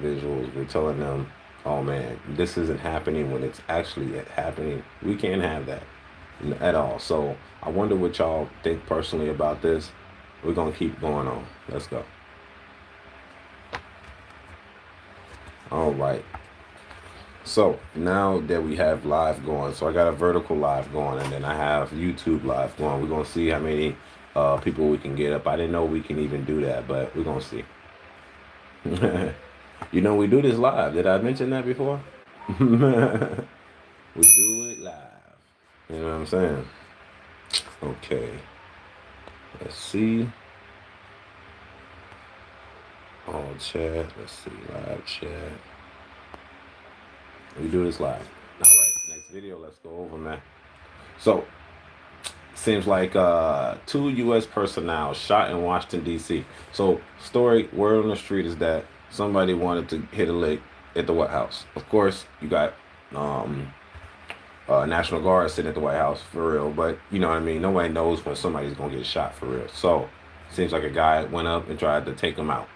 individuals, we're telling them, oh man, this isn't happening when it's actually happening. We can't have that at all. So I wonder what y'all think personally about this. We're gonna keep going on. Let's go. All right. So now that we have live going, so I got a vertical live going, and then I have YouTube live going. We're gonna see how many people we can get up. I didn't know we can even do that, but we're gonna see. You know, we do this live. Did I mention that before? We do it live. You know what I'm saying? Okay. Let's see. All chat. Let's see. Live chat. We do this live. All right. Next video. Let's go over, man. So, seems like two U.S. personnel shot in Washington, D.C. So, word on the street is that somebody wanted to hit a lick at the White House. Of course, you got um, National Guard sitting at the White House for real, but you know what I mean? Nobody knows when somebody's going to get shot for real. So, seems like a guy went up and tried to take him out.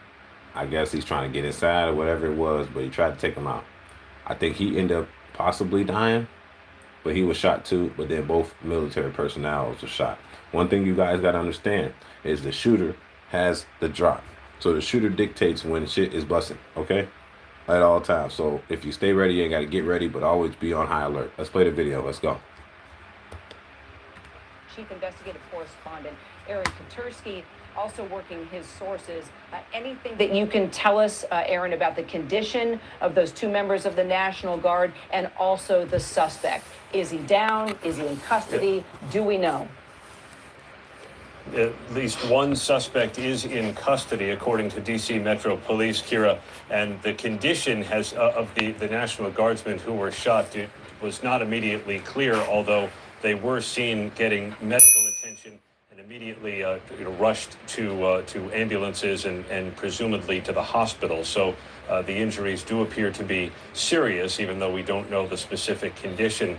I guess he's trying to get inside or whatever it was, but he tried to take him out. I think he ended up possibly dying, but he was shot too. But then both military personnel were shot. One thing you guys got to understand is the shooter has the drop. So the shooter dictates when shit is busting, okay? At all times. So if you stay ready, you got to get ready, but always be on high alert. Let's play the video. Let's go. Chief Investigative Correspondent Aaron Katersky also working his sources. Anything that you can tell us, Aaron, about the condition of those two members of the National Guard and also the suspect? Is he down? Is he in custody? Do we know? At least one suspect is in custody, according to D.C. Metro Police, Kira. And the condition of the National Guardsmen who were shot was not immediately clear, although they were seen getting medical attention and immediately rushed to ambulances and presumably to the hospital. So the injuries do appear to be serious, even though we don't know the specific condition.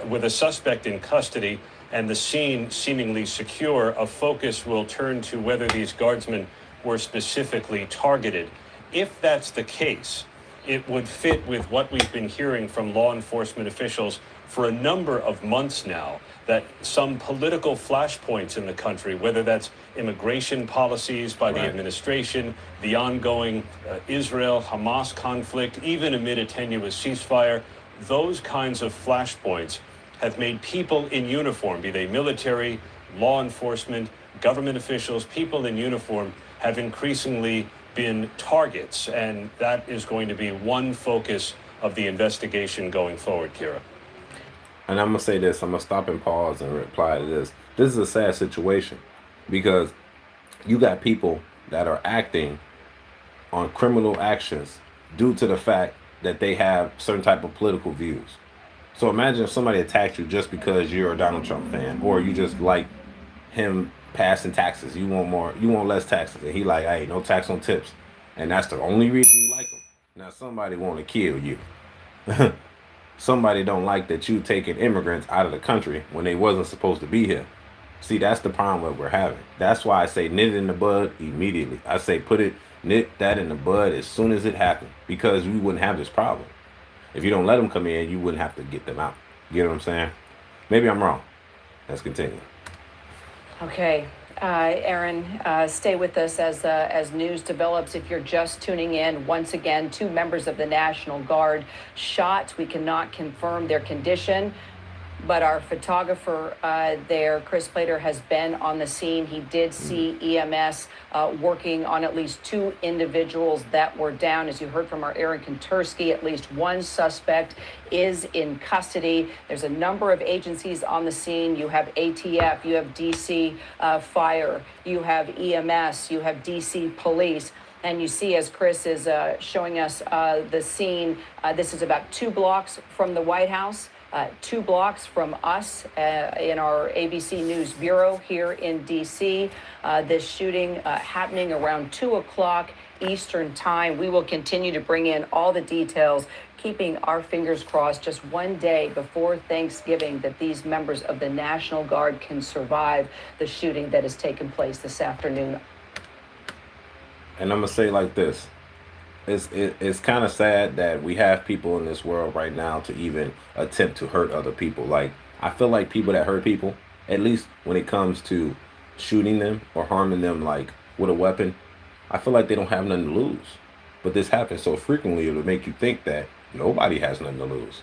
With a suspect in custody and the scene seemingly secure, a focus will turn to whether these guardsmen were specifically targeted. If that's the case, it would fit with what we've been hearing from law enforcement officials for a number of months now, that some political flashpoints in the country, whether that's immigration policies by the administration, the ongoing Israel-Hamas conflict, even amid a tenuous ceasefire, those kinds of flashpoints have made people in uniform, be they military, law enforcement, government officials, people in uniform have increasingly been targets. And that is going to be one focus of the investigation going forward, Kira. And I'm going to say this. I'm going to stop and pause and reply to this. This is a sad situation because you got people that are acting on criminal actions due to the fact that they have certain type of political views. So imagine if somebody attacked you just because you're a Donald Trump fan, or you just like him passing taxes. You want more, you want less taxes. And he like, hey, no tax on tips. And that's the only reason you like him. Now somebody want to kill you. Somebody don't like that you taking immigrants out of the country when they wasn't supposed to be here. See, that's the problem that we're having. That's why I say nip it in the bud immediately. I say nip that in the bud as soon as it happened, because we wouldn't have this problem. If you don't let them come in, you wouldn't have to get them out. You know what I'm saying? Maybe I'm wrong. Let's continue. Okay. Aaron, stay with us as news develops. If you're just tuning in, once again, two members of the National Guard shot. We cannot confirm their condition, but our photographer there, Chris Plater, has been on the scene. He did see EMS working on at least two individuals that were down. As you heard from our Aaron Katersky, at least one suspect is in custody. There's a number of agencies on the scene. You have ATF, you have DC Fire, you have EMS, you have DC Police. And you see, as Chris is showing us the scene, this is about 2 blocks from the White House. 2 blocks from us in our ABC News Bureau here in D.C. This shooting happening around 2 o'clock Eastern time. We will continue to bring in all the details, keeping our fingers crossed just one day before Thanksgiving that these members of the National Guard can survive the shooting that has taken place this afternoon. And I'm going to say like this. it's kind of sad that we have people in this world right now to even attempt to hurt other people. Like I feel like people that hurt people, at least when it comes to shooting them or harming them, like with a weapon, I feel like they don't have nothing to lose. But this happens so frequently, it'll make you think that nobody has nothing to lose.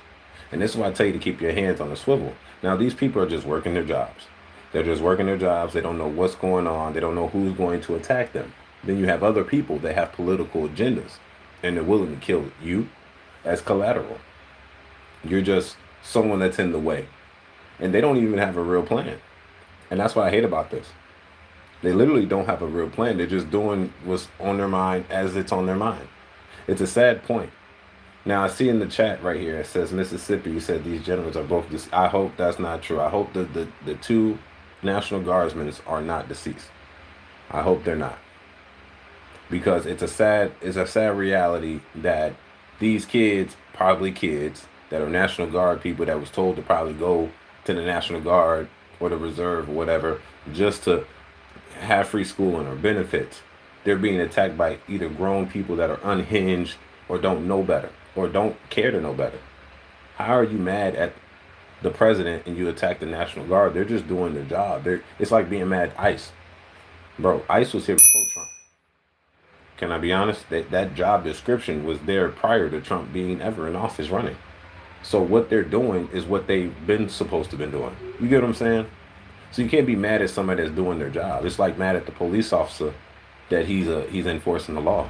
And this is why I tell you to keep your hands on the swivel. Now, these people are just working their jobs. They're just working their jobs. They don't know what's going on. They don't know who's going to attack them. Then you have other people that have political agendas and they're willing to kill you as collateral. You're just someone that's in the way. And they don't even have a real plan. And that's what I hate about this. They literally don't have a real plan. They're just doing what's on their mind as it's on their mind. It's a sad point. Now I see in the chat right here it says Mississippi. You said these gentlemen are both. I hope that's not true. I hope the two National Guardsmen are not deceased. I hope they're not, because it's a sad reality that these kids, probably kids that are National Guard people that was told to probably go to the National Guard or the Reserve or whatever just to have free schooling or benefits. They're being attacked by either grown people that are unhinged or don't know better or don't care to know better. How are you mad at the president and you attack the National Guard? They're just doing their job. It's like being mad at ICE. Bro, ICE was here before Trump. Can I be honest? That job description was there prior to Trump being ever in office running. So what they're doing is what they've been supposed to been doing. You get what I'm saying? So you can't be mad at somebody that's doing their job. It's like mad at the police officer that he's enforcing the law.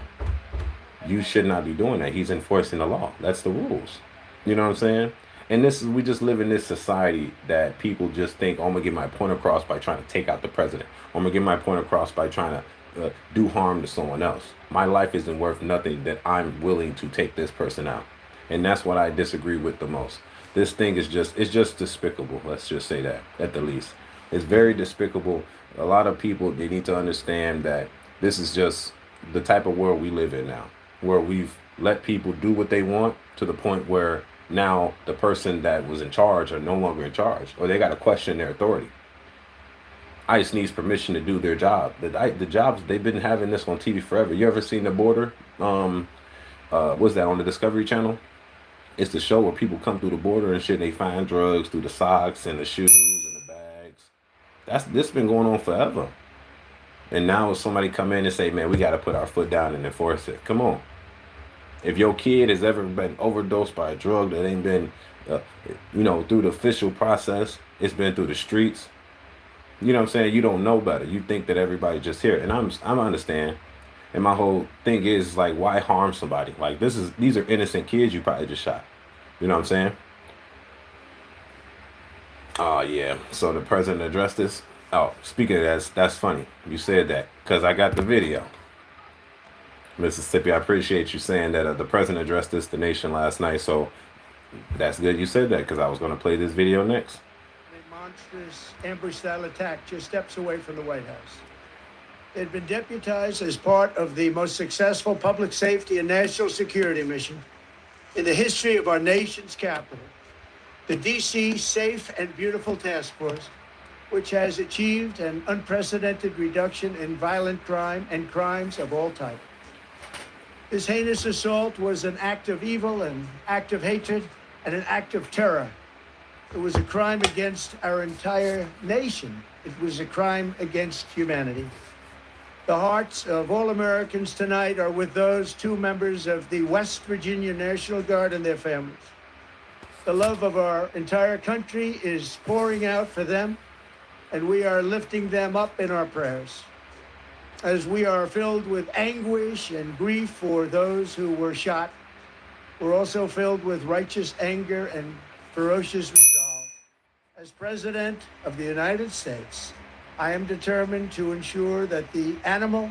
You should not be doing that. He's enforcing the law. That's the rules. You know what I'm saying? And we just live in this society that people just think, oh, I'm gonna get my point across by trying to take out the president. Or I'm gonna get my point across by trying to do harm to someone else. My life isn't worth nothing that I'm willing to take this person out. And that's what I disagree with the most. This thing is just despicable. Let's just say that at the least. It's very despicable. A lot of people, they need to understand that this is just the type of world we live in now, where we've let people do what they want to the point where now the person that was in charge are no longer in charge, or they got to question their authority. ICE needs permission to do their job. The jobs, they've been having this on TV forever. You ever seen The Border? What's that on the Discovery Channel? It's the show where people come through the border and shit. And they find drugs through the socks and the shoes and the bags. This been going on forever. And now somebody come in and say, man, we got to put our foot down and enforce it. Come on. If your kid has ever been overdosed by a drug that ain't been, through the official process, it's been through the streets. You know what I'm saying? You don't know better. You think that everybody's just here. And I'm understand. And my whole thing is like, why harm somebody? Like these are innocent kids you probably just shot. You know what I'm saying? Oh yeah. So the president addressed this. Oh, speaking of that, that's funny. You said that because I got the video. Mississippi, I appreciate you saying that the president addressed the nation last night. So that's good you said that, because I was going to play this video next. A monstrous ambush-style attack just steps away from the White House. It had been deputized as part of the most successful public safety and national security mission in the history of our nation's capital, the D.C. Safe and Beautiful Task Force, which has achieved an unprecedented reduction in violent crime and crimes of all types. This heinous assault was an act of evil, an act of hatred, and an act of terror. It was a crime against our entire nation. It was a crime against humanity. The hearts of all Americans tonight are with those two members of the West Virginia National Guard and their families. The love of our entire country is pouring out for them, and we are lifting them up in our prayers. As we are filled with anguish and grief for those who were shot, we're also filled with righteous anger and ferocious resolve. As President of the United States, I am determined to ensure that the animal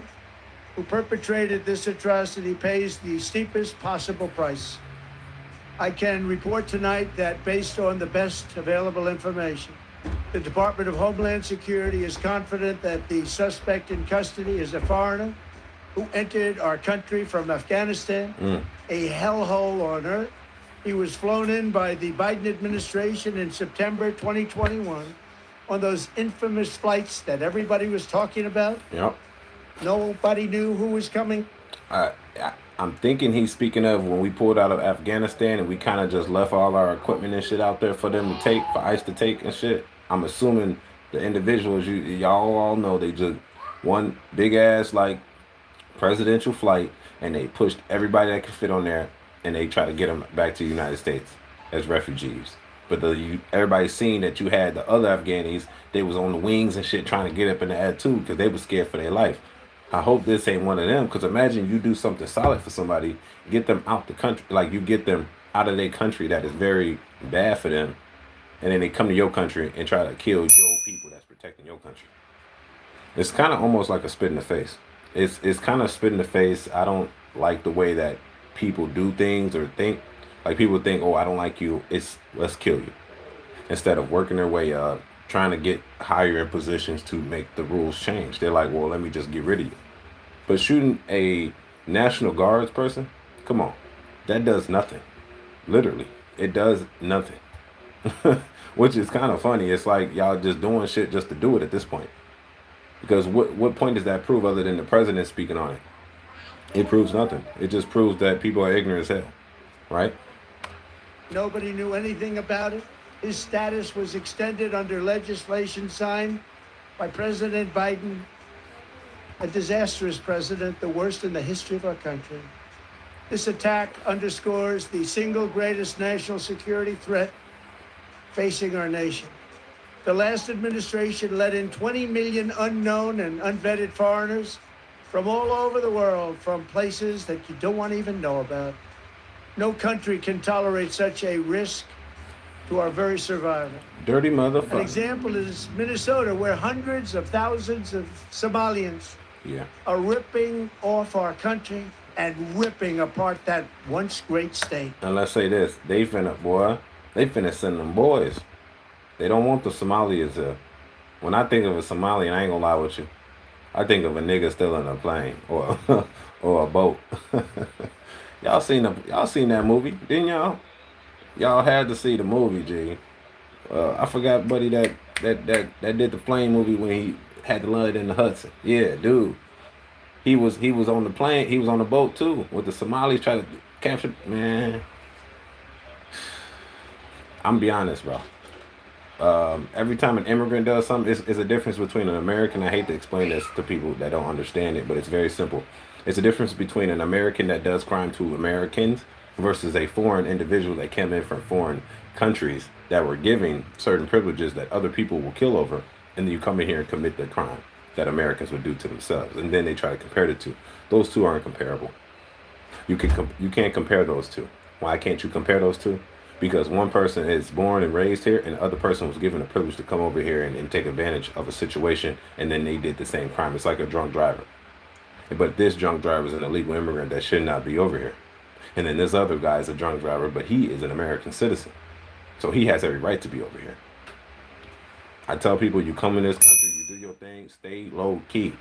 who perpetrated this atrocity pays the steepest possible price. I can report tonight that based on the best available information, the Department of Homeland Security is confident that the suspect in custody is a foreigner who entered our country from Afghanistan, a hellhole on earth. He was flown in by the Biden administration in September 2021 on those infamous flights that everybody was talking about. Yep. Nobody knew who was coming. I'm thinking he's speaking of when we pulled out of Afghanistan and we kind of just left all our equipment and shit out there for them to take, for ICE to take and shit. I'm assuming the individuals y'all all know they just one big ass like presidential flight and they pushed everybody that could fit on there and they try to get them back to the United States as refugees. But everybody seen that you had the other Afghanis, they was on the wings and shit trying to get up in the air too because they was scared for their life. I hope this ain't one of them because imagine you do something solid for somebody, get them out the country, like you get them out of their country that is very bad for them, and then they come to your country and try to kill your people that's protecting your country. It's kind of almost like a spit in the face. It's kind of spit in the face. I don't like the way that people do things or think. Like people think, oh, I don't like you. It's let's kill you. Instead of working their way up, trying to get higher in positions to make the rules change. They're like, well, let me just get rid of you. But shooting a National Guards person, come on, that does nothing. Literally, it does nothing. Which is kind of funny. It's like y'all just doing shit just to do it at this point. Because what point does that prove other than the president speaking on it? It proves nothing. It just proves that people are ignorant as hell, right? Nobody knew anything about it. His status was extended under legislation signed by President Biden, a disastrous president, the worst in the history of our country. This attack underscores the single greatest national security threat facing our nation. The last administration let in 20 million unknown and unvetted foreigners from all over the world, from places that you don't want to even know about. No country can tolerate such a risk to our very survival. Dirty An motherfucker. example is Minnesota, where hundreds of thousands of Somalians Yeah. are ripping off our country and ripping apart that once great state. And let's say this, they finna send them boys. They don't want the Somalis here. When I think of a Somalian, I ain't gonna lie with you. I think of a nigga still in a plane or or a boat. Y'all seen that movie, didn't y'all? Y'all had to see the movie, G. I forgot, buddy, that did the plane movie when he had to land in the Hudson. Yeah, dude. He was on the plane. He was on the boat too with the Somalis trying to capture. Man, I'm be honest, bro. Every time an immigrant does something, it's a difference between an American. I hate to explain this to people that don't understand it, but it's very simple. It's a difference between an American that does crime to Americans versus a foreign individual that came in from foreign countries that were giving certain privileges that other people will kill over, and then you come in here and commit the crime that Americans would do to themselves, and then they try to compare the two. Those two aren't comparable. You can't compare those two. Why can't you compare those two? Because one person is born and raised here, and the other person was given the privilege to come over here and take advantage of a situation, and then they did the same crime. It's like a drunk driver. But this drunk driver is an illegal immigrant that should not be over here. And then this other guy is a drunk driver, but he is an American citizen. So he has every right to be over here. I tell people, you come in this country, you do your thing, stay low key.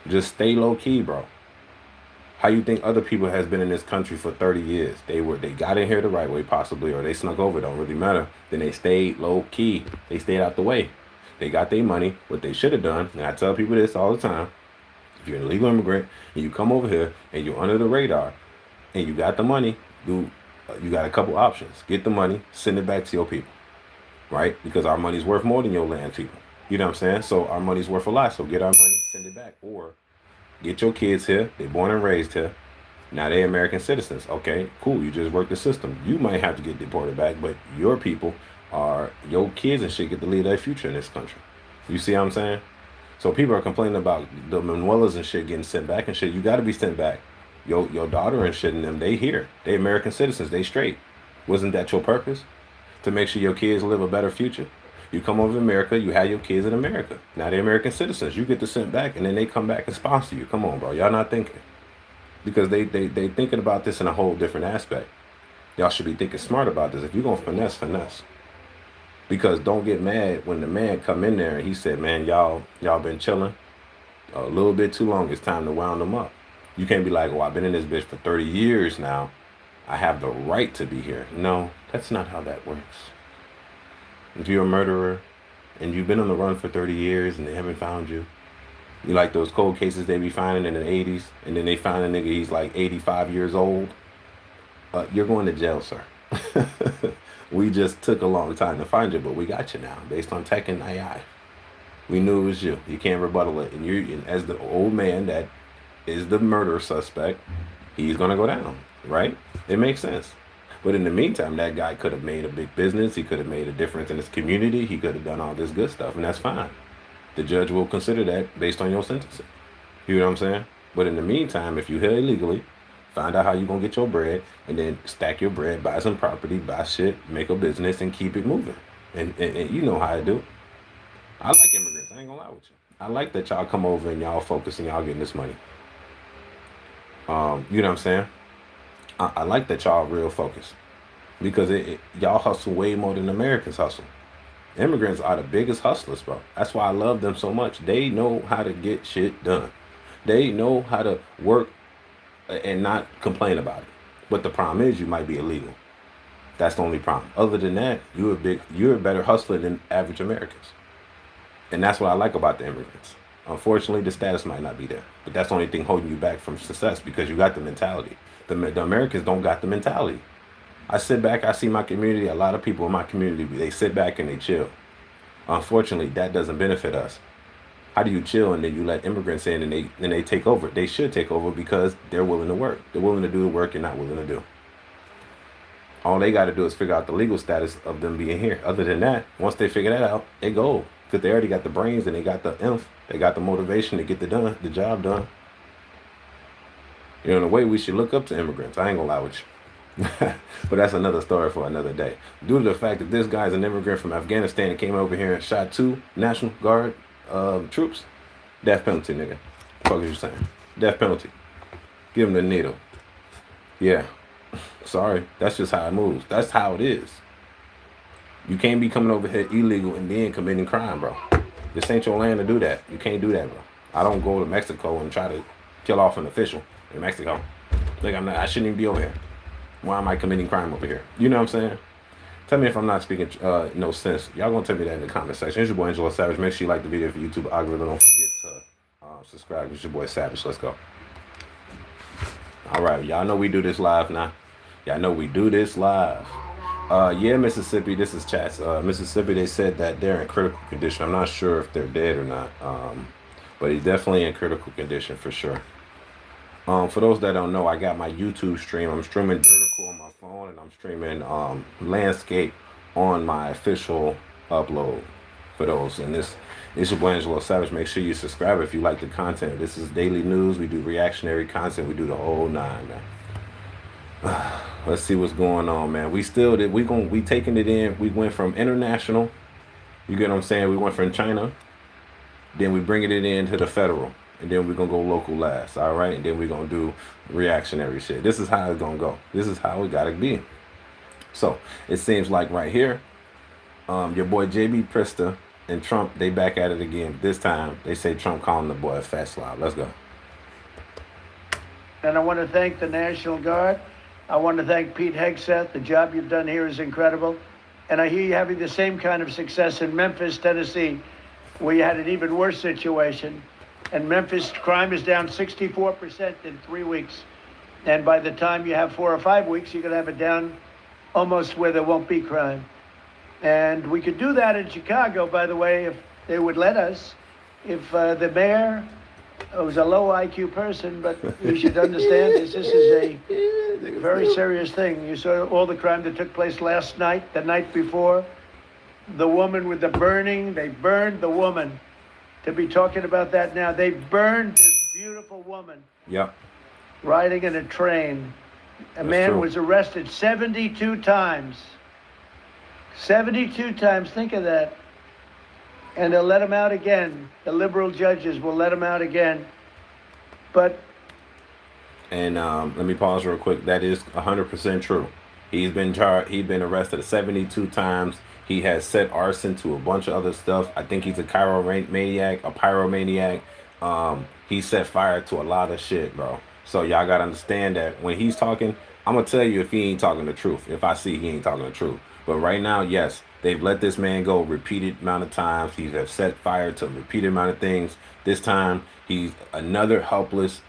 Just stay low key, bro. How you think other people has been in this country for 30 years? They got in here the right way possibly, or they snuck over, don't really matter. Then they stayed low key. They stayed out the way. They got their money. What they should have done, and I tell people this all the time, if you're an illegal immigrant and you come over here and you're under the radar and you got the money, you got a couple options. Get the money, send it back to your people, right? Because our money's worth more than your land people. You know what I'm saying? So our money's worth a lot. So get our money, send it back, or get your kids here. They're born and raised here. Now they're American citizens. Okay, cool. You just work the system. You might have to get deported back, but your people your kids and shit get to lead their future in this country. You see what I'm saying? So people are complaining about the Manuelas and shit getting sent back and shit. You got to be sent back. Your daughter and shit and them, they here. They American citizens. They straight. Wasn't that your purpose? To make sure your kids live a better future? You come over to America, you have your kids in America. Now they're American citizens. You get to send back, and then they come back and sponsor you. Come on, bro. Y'all not thinking. Because they thinking about this in a whole different aspect. Y'all should be thinking smart about this. If you're going to finesse, finesse. Because don't get mad when the man come in there and he said, man, y'all been chilling a little bit too long. It's time to wound them up. You can't be like, oh, I've been in this bitch for 30 years now. I have the right to be here. No, that's not how that works. If you're a murderer and you've been on the run for 30 years and they haven't found you, You like those cold cases they be finding in the 80s, and then they find a nigga, he's like 85 years old. You're going to jail, sir. We just took a long time to find you, but we got you now based on tech and AI. We knew it was you. You can't rebuttal it. And you, as the old man that is the murder suspect, he's going to go down, right? It makes sense. But in the meantime, that guy could have made a big business. He could have made a difference in his community. He could have done all this good stuff, and that's fine. The judge will consider that based on your sentencing. You know what I'm saying? But in the meantime, if you here illegally, find out how you gonna get your bread, and then stack your bread, buy some property, buy shit, make a business, and keep it moving. And you know how to do it. I like immigrants. I ain't gonna lie with you. I like that y'all come over and y'all focus and y'all getting this money. You know what I'm saying? I like that y'all real focused because y'all hustle way more than Americans hustle. Immigrants are the biggest hustlers, bro. That's why I love them so much. They know how to get shit done. They know how to work and not complain about it. But the problem is you might be illegal. That's the only problem. Other than that, you're a better hustler than average Americans. And that's what I like about the immigrants. Unfortunately, the status might not be there. But that's the only thing holding you back from success because you got the mentality. The Americans don't got the mentality. I sit back, I see my community, a lot of people in my community, they sit back and they chill. Unfortunately, that doesn't benefit us. How do you chill and then you let immigrants in and they take over? They should take over because they're willing to work. They're willing to do the work you're not willing to do. All they got to do is figure out the legal status of them being here. Other than that, once they figure that out, they go. Because they already got the brains and they got the oomph. They got the motivation to get the job done. You know, in a way, we should look up to immigrants. I ain't gonna lie with you. But that's another story for another day. Due to the fact that this guy's an immigrant from Afghanistan and came over here and shot 2 National Guard troops, death penalty, nigga. Fuck is you saying? Death penalty. Give him the needle. Yeah. Sorry. That's just how it moves. That's how it is. You can't be coming over here illegal and then committing crime, bro. This ain't your land to do that. You can't do that, bro. I don't go to Mexico and try to kill off an official in Mexico. Like I shouldn't even be over here. Why am I committing crime over here? You know what I'm saying? Tell me if I'm not speaking no sense. Y'all gonna tell me that in the comment section. It's your boy Angelo Savage. Make sure you like the video for YouTube algorithm. Don't forget to subscribe. It's your boy Savage. Let's go. All right, y'all know we do this live now. Y'all know we do this live. Yeah, Mississippi. This is chats. Mississippi. They said that they're in critical condition. I'm not sure if they're dead or not. But he's definitely in critical condition for sure. For those that don't know, I got my YouTube stream. I'm streaming vertical on my phone, and I'm streaming landscape on my official upload. For those, and this is your boy Angelo Savage. Make sure you subscribe if you like the content. This is daily news. We do reactionary content. We do the whole nine, man. Let's see what's going on, man. We still did. We taking it in. We went from international. You get what I'm saying? We went from China. Then we bringing it into the federal. And then we're going to go local last, all right? And then we're going to do reactionary shit. This is how it's going to go. This is how it got to be. So, it seems like right here, your boy J.B. Prister and Trump, they back at it again. This time, they say Trump calling the boy a fat slob. Let's go. And I want to thank the National Guard. I want to thank Pete Hegseth. The job you've done here is incredible. And I hear you having the same kind of success in Memphis, Tennessee, where you had an even worse situation. And Memphis crime is down 64% in 3 weeks. And by the time you have 4 or 5 weeks, you're going to have it down almost where there won't be crime. And we could do that in Chicago, by the way, if they would let us. If the mayor was a low IQ person, but you should understand this is a very serious thing. You saw all the crime that took place last night, the night before. The woman with the burning, they burned the woman. To be talking about that now. They burned this beautiful woman. Yep. Riding in a train. A man was arrested 72 times. 72 times. Think of that. And they'll let him out again. The liberal judges will let him out again. But. And let me pause real quick. That is 100% true. He's been charged. He's been arrested 72 times. He has set arson to a bunch of other stuff. I think he's a pyromaniac. He set fire to a lot of shit, bro. So y'all gotta understand that when he's talking, I'm gonna tell you if he ain't talking the truth. If I see he ain't talking the truth. But right now, yes, they've let this man go repeated amount of times. He have set fire to repeated amount of things. This time, he's another helpless,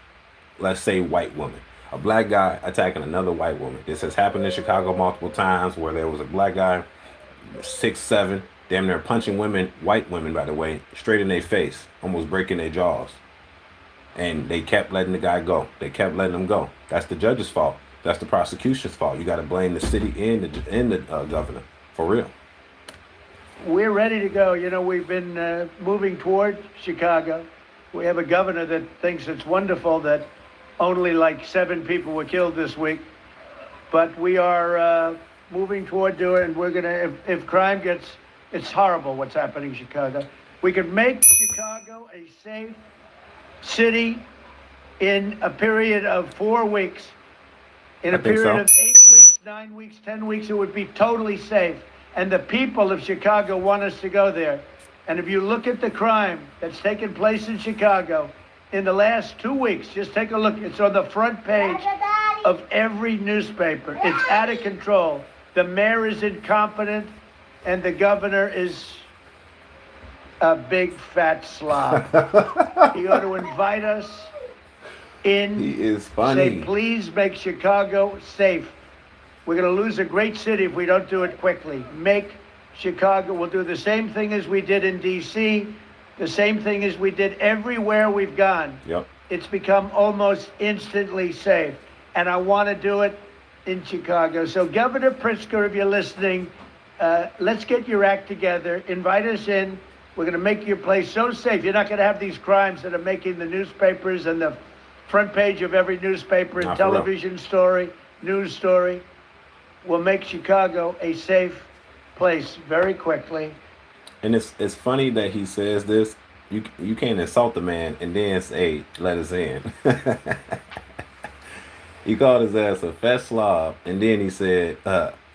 let's say, white woman. A black guy attacking another white woman. This has happened in Chicago multiple times where there was a black guy, 6'7", damn near punching women, white women, by the way, straight in their face, almost breaking their jaws. And they kept letting the guy go. They kept letting him go. That's the judge's fault. That's the prosecution's fault. You got to blame the city and the governor, for real. We're ready to go. You know, we've been moving toward Chicago. We have a governor that thinks it's wonderful that only like 7 people were killed this week. But we are moving toward doing it, and we're going to, if crime gets, it's horrible what's happening in Chicago. We could make Chicago a safe city in a period of 4 weeks. In a period of 8 weeks, 9 weeks, 10 weeks, it would be totally safe. And the people of Chicago want us to go there. And if you look at the crime that's taken place in Chicago in the last 2 weeks, just take a look. It's on the front page of every newspaper. It's out of control. The mayor is incompetent, and the governor is a big fat slob. He ought to invite us in. He is funny. Say, please make Chicago safe. We're going to lose a great city if we don't do it quickly. Make Chicago. We'll do the same thing as we did in D.C., the same thing as we did everywhere we've gone. Yep. It's become almost instantly safe. And I want to do it in Chicago. So, Governor Pritzker, if you're listening, let's get your act together. Invite us in. We're going to make your place so safe. You're not going to have these crimes that are making the newspapers and the front page of every newspaper and television story, news story. We'll make Chicago a safe place very quickly. And it's funny that he says this. You can't insult the man and then say, let us in. He called his ass a fat slob, and then he said,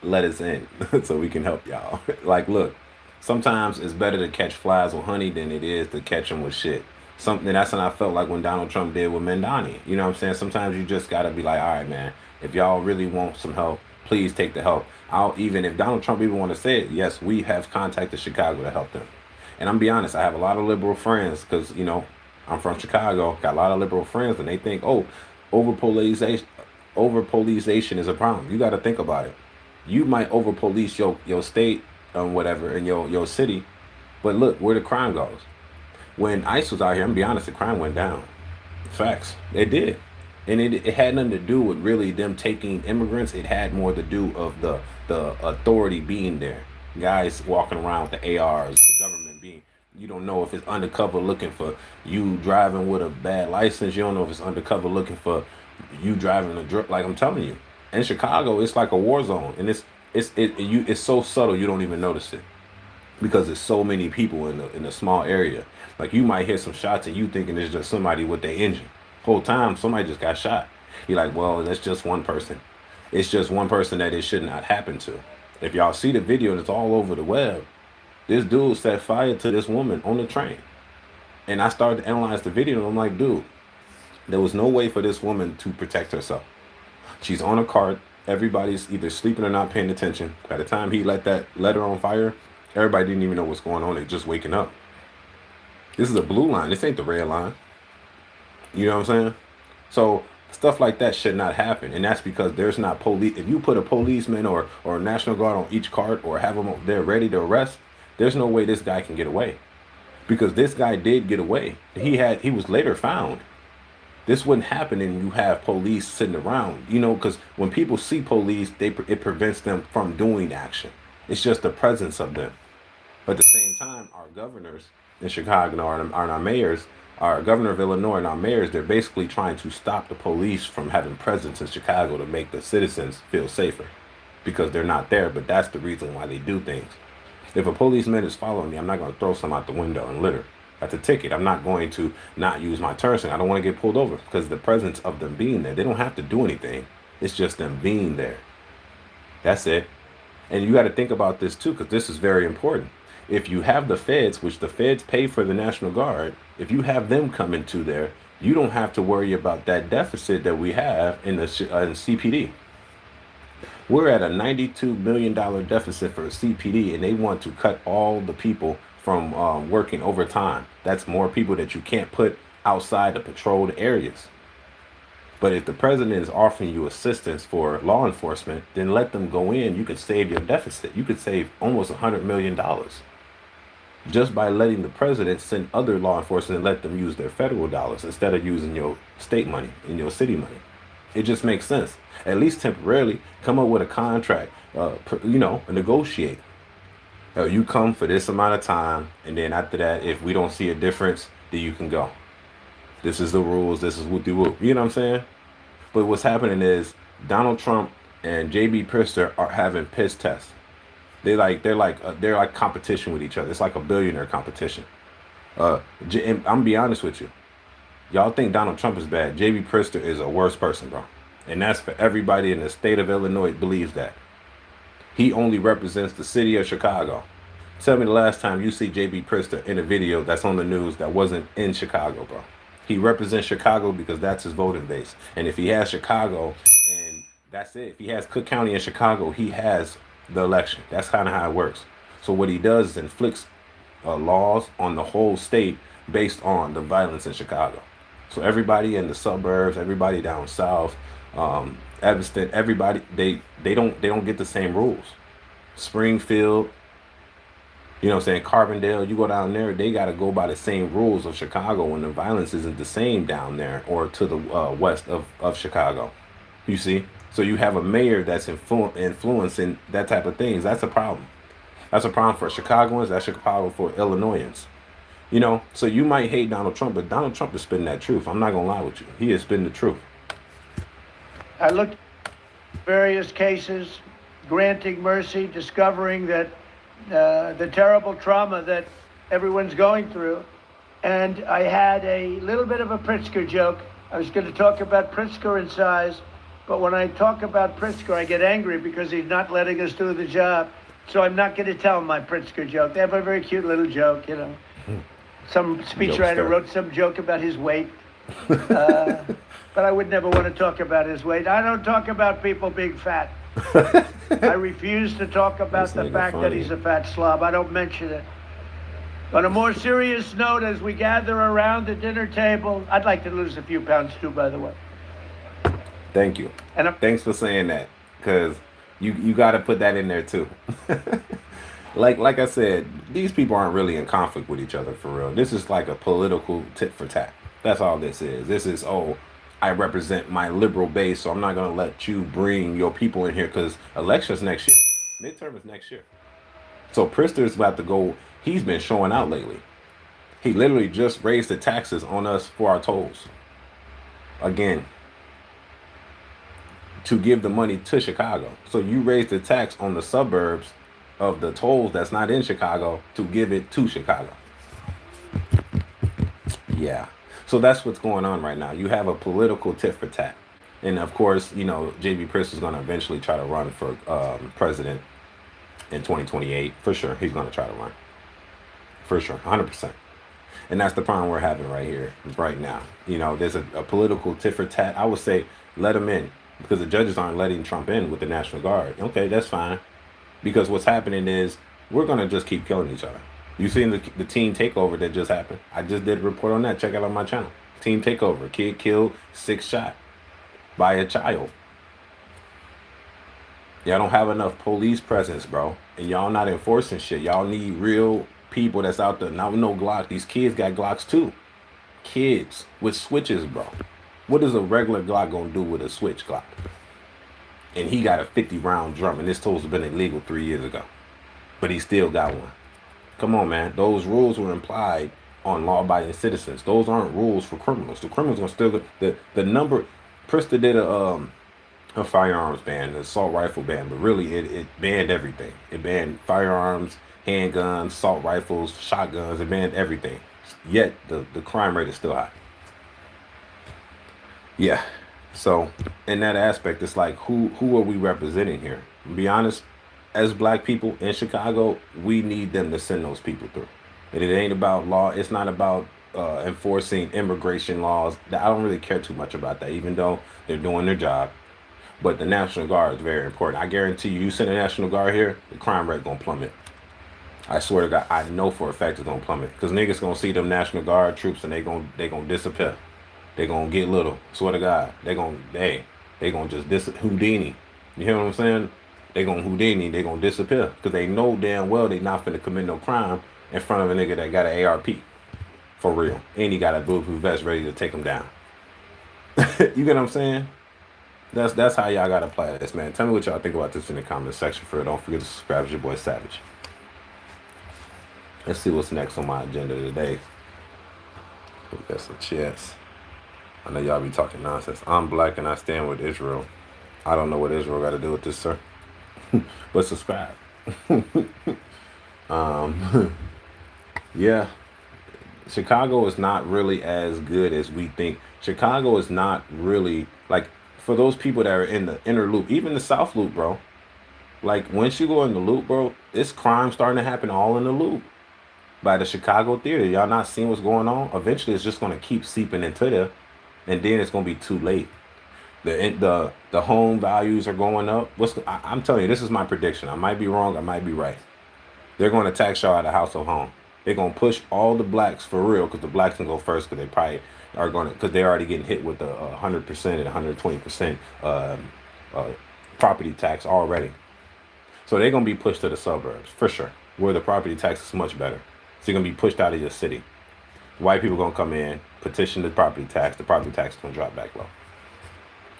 let us in so we can help y'all. Like, look, sometimes it's better to catch flies with honey than it is to catch them with shit. Something that's what I felt like when Donald Trump did with Mandani. You know what I'm saying? Sometimes you just got to be like, all right, man, if y'all really want some help, please take the help. Even if Donald Trump even want to say it, yes, we have contacted Chicago to help them. And I'm be honest, I have a lot of liberal friends because, you know, I'm from Chicago, got a lot of liberal friends, and they think, oh, over policeation is a problem. You got to think about it. You might over police your state whatever in your city, but look where the crime goes. When ICE was out here, I'm gonna be honest, the crime went down. Facts, it did. And it had nothing to do with really them taking immigrants. It had more to do of the authority being there. Guys walking around with the ARs, the government being, you don't know if it's undercover looking for you driving with a bad license. You don't know if it's undercover looking for you driving a drug. Like I'm telling you, in Chicago, it's like a war zone, and it's so subtle you don't even notice it because there's so many people in a small area. Like you might hear some shots and you thinking it's just somebody with their engine. Whole time somebody just got shot. You're like, well, that's just one person. It's just one person that it should not happen to. If y'all see the video that's all over the web, this dude set fire to this woman on the train. And I started to analyze the video and I'm like, dude, there was no way for this woman to protect herself. She's on a cart. Everybody's either sleeping or not paying attention. By the time he let her on fire, everybody didn't even know what's going on. They're just waking up. This is a blue line. This ain't the red line. You know what I'm saying? So stuff like that should not happen. And that's because there's not police. If you put a policeman or a National Guard on each cart or have them there ready to arrest, there's no way this guy can get away. Because this guy did get away. He was later found. This wouldn't happen and you have police sitting around, you know, because when people see police, it prevents them from doing action. It's just the presence of them. But at the same time, our governors in Chicago and our mayors, our governor of Illinois and our mayors, they're basically trying to stop the police from having presence in Chicago to make the citizens feel safer because they're not there. But that's the reason why they do things. If a policeman is following me, I'm not going to throw some out the window and litter. That's a ticket. I'm not going to not use my turn signal. I don't want to get pulled over because the presence of them being there. They don't have to do anything. It's just them being there. That's it. And you got to think about this too, because this is very important. If you have the feds, which the feds pay for the National Guard, if you have them come into there, you don't have to worry about that deficit that we have in the CPD. We're at a $92 million deficit for CPD, and they want to cut all the people from working overtime. That's more people that you can't put outside the patrolled areas. But if the president is offering you assistance for law enforcement, then let them go in. You could save your deficit. You could save almost $100 million just by letting the president send other law enforcement and let them use their federal dollars instead of using your state money and your city money. It just makes sense. At least temporarily, come up with a contract, negotiate. You come for this amount of time, and then after that, if we don't see a difference, then you can go. This is the rules. This is whoopty whoop. You know what I'm saying? But what's happening is Donald Trump and JB Prister are having piss tests. They're like competition with each other. It's like a billionaire competition. And I'm gonna be honest with you. Y'all think Donald Trump is bad. JB Prister is a worse person, bro. And that's for everybody in the state of Illinois believes that. He only represents the city of Chicago. Tell me the last time you see JB Prister in a video that's on the news that wasn't in Chicago, bro. He represents Chicago because that's his voting base. And if he has Chicago, and that's it. If he has Cook County and Chicago, he has the election. That's kind of how it works. So what he does is inflicts laws on the whole state based on the violence in Chicago. So everybody in the suburbs, everybody down south, Evanston, everybody they don't get the same rules. Springfield, you know what I'm saying, Carbondale, you go down there, they got to go by the same rules of Chicago when the violence isn't the same down there or to the west of Chicago. You see? So you have a mayor that's influencing that type of things. That's a problem. That's a problem for Chicagoans. That's a problem for Illinoisans. You know, so you might hate Donald Trump, but Donald Trump is spitting that truth. I'm not going to lie with you. He is spitting the truth. I looked at various cases, granting mercy, discovering that the terrible trauma that everyone's going through. And I had a little bit of a Pritzker joke. I was going to talk about Pritzker and size, but when I talk about Pritzker, I get angry because he's not letting us do the job. So I'm not going to tell my Pritzker joke. They have a very cute little joke, you know. Some speechwriter wrote some joke about his weight. But I would never want to talk about his weight. I don't talk about people being fat. I refuse to talk about the fact that he's a fat slob. I don't mention it. On a more serious note, as we gather around the dinner table, I'd like to lose a few pounds too, by the way. Thank you. And thanks for saying that, because you got to put that in there too. Like I said, these people aren't really in conflict with each other for real. This is like a political tit for tat. That's all this is. This is, I represent my liberal base, so I'm not going to let you bring your people in here because election's next year. Midterm is next year. So Prister's about to go. He's been showing out lately. He literally just raised the taxes on us for our tolls. Again, to give the money to Chicago. So you raise the tax on the suburbs of the tolls that's not in Chicago to give it to Chicago. Yeah. So that's what's going on right now. You have a political tit for tat. And of course, you know, JB Prister is going to eventually try to run for president in 2028. For sure. He's going to try to run. For sure. 100%. And that's the problem we're having right here, right now. You know, there's a political tit for tat. I would say let him in because the judges aren't letting Trump in with the National Guard. Okay, that's fine. Because what's happening is we're going to just keep killing each other. You seen the teen takeover that just happened? I just did a report on that. Check it out on my channel. Teen takeover. Kid killed, 6 shot by a child. Y'all don't have enough police presence, bro. And y'all not enforcing shit. Y'all need real people that's out there. Not with no Glock. These kids got Glocks too. Kids with switches, bro. What is a regular Glock gonna do with a switch Glock? And he got a 50-round drum, and this tool's been illegal 3 years ago. But he still got one. Come on, man. Those rules were implied on law-abiding citizens. Those aren't rules for criminals. The criminals are still the number. Prister did a firearms ban, an assault rifle ban, but really it banned everything. It banned firearms, handguns, assault rifles, shotguns. It banned everything. Yet the crime rate is still high. Yeah. So in that aspect, it's like who are we representing here? To be honest, as black people in Chicago, we need them to send those people through. And it ain't about law. It's not about enforcing immigration laws. I don't really care too much about that, even though they're doing their job. But the National Guard is very important. I guarantee you, you send the National Guard here, the crime rate gonna plummet. I swear to God, I know for a fact it's gonna plummet. Cause niggas gonna see them National Guard troops and they gonna disappear. They gonna get little. Swear to God, they gonna just Houdini. You hear what I'm saying? They gonna Houdini. They gonna disappear because they know damn well they not finna commit no crime in front of a nigga that got an ARP for real, and he got a bulletproof vest ready to take him down. You get what I'm saying? That's how y'all gotta apply this, man. Tell me what y'all think about this in the comment section. For don't forget to subscribe to your boy Savage. Let's see what's next on my agenda today. We got some chats. I know y'all be talking nonsense. I'm black and I stand with Israel. I don't know what Israel got to do with this, sir. But subscribe. Yeah. Chicago is not really as good as we think. Chicago is not really like for those people that are in the inner loop, even the South Loop, bro. Like once you go in the loop, bro, it's crime starting to happen all in the loop by the Chicago theater. Y'all not seeing what's going on? Eventually, it's just gonna keep seeping into there, and then it's gonna be too late. The home values are going up. I'm telling you, this is my prediction. I might be wrong. I might be right. They're going to tax y'all out of household home. They're going to push all the blacks for real because the blacks can go first because they probably are going to because they're already getting hit with the 100% and 120% property tax already. So they're going to be pushed to the suburbs for sure, where the property tax is much better. So you're going to be pushed out of your city. White people going to come in, petition the property tax. The property tax is going to drop back low.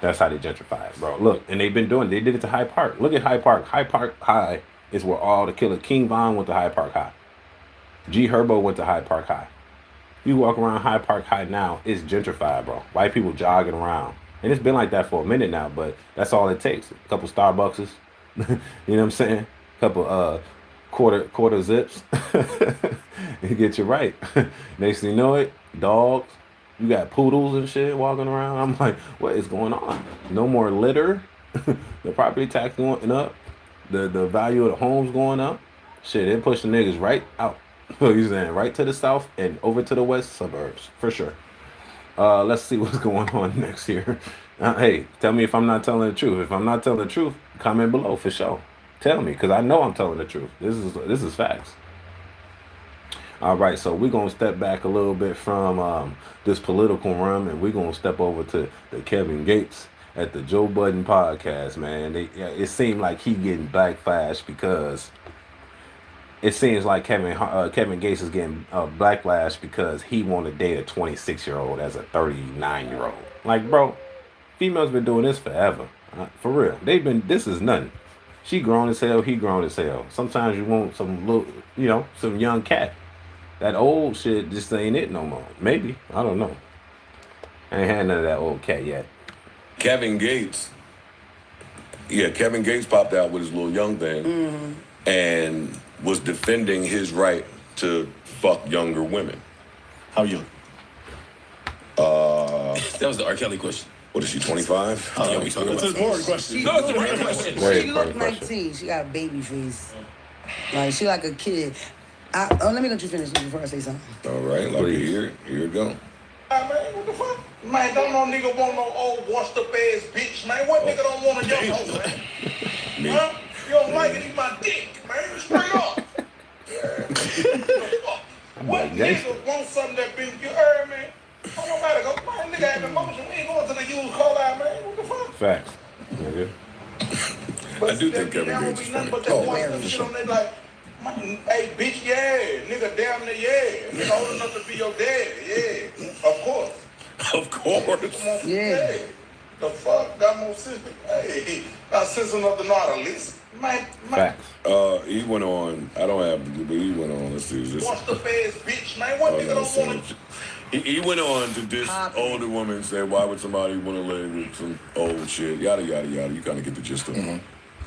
That's how they gentrify it, bro. Look, and they've been doing. They did it to Hyde Park. Look at Hyde Park. Hyde Park High is where all the killer King Von went to Hyde Park High. G Herbo went to Hyde Park High. You walk around Hyde Park High now, it's gentrified, bro. White people jogging around, and it's been like that for a minute now. But that's all it takes. A couple Starbuckses, you know what I'm saying? A couple quarter zips, it get you right. Next thing you know it, dogs. You got poodles and shit walking around. I'm like, what is going on? No more litter. The property tax going up. The value of the homes going up. Shit, they push the niggas right out. What you saying? Right to the south and over to the west suburbs for sure. Let's see what's going on next year. Hey, tell me if I'm not telling the truth. If I'm not telling the truth, comment below for sure. Tell me, because I know I'm telling the truth. This is facts. All right, so we're going to step back a little bit from this political realm, and we're going to step over to the Kevin Gates at the Joe Budden podcast, man. It seemed like he getting backlash because it seems like Kevin Gates is getting backlash because he want to date a 26-year-old as a 39-year-old. Like, bro, females been doing this forever. For real. This is nothing. She grown as hell, he grown as hell. Sometimes you want some little, some young cat. That old shit just ain't it no more. Maybe. I don't know. I ain't had none of that old cat yet. Kevin Gates popped out with his little young thing and was defending his right to fuck younger women. How young? That was the R. Kelly question. What is she, 25? Oh, yeah, we talking about. That's a boring question. No, it's the right question. Very She look important question. 19. She got a baby face. Like, she like a kid. Let me let you finish before I say something. All right, like here you go. Man, what the fuck? Man, don't no nigga want no old washed up ass bitch, man. What nigga don't want a young hoe, man? Me. Huh? You don't like it, eat my dick, man. Straight up. What nigga want something that been, you heard me? Oh, no matter, go, man, nigga have emotion. We ain't going to the used call out, man. What the fuck? Facts. Nigga. I do think Kevin Gates is funny. But that one shit on there like, man, hey, bitch, yeah. Nigga, damn near, yeah. Nigga old enough to be your dad, yeah. Of course. Of course. Come on, Yeah. hey, the fuck got more sense? Hey, got sense enough to know how to listen. Man, Facts. He went on, I don't have to, but he went on, let's see, is this? what's the ass bitch, man? What nigga don't want to? He went on to diss older women and say, why would somebody want to live with some old shit? Yada, yada, yada. You kind of get the gist of it.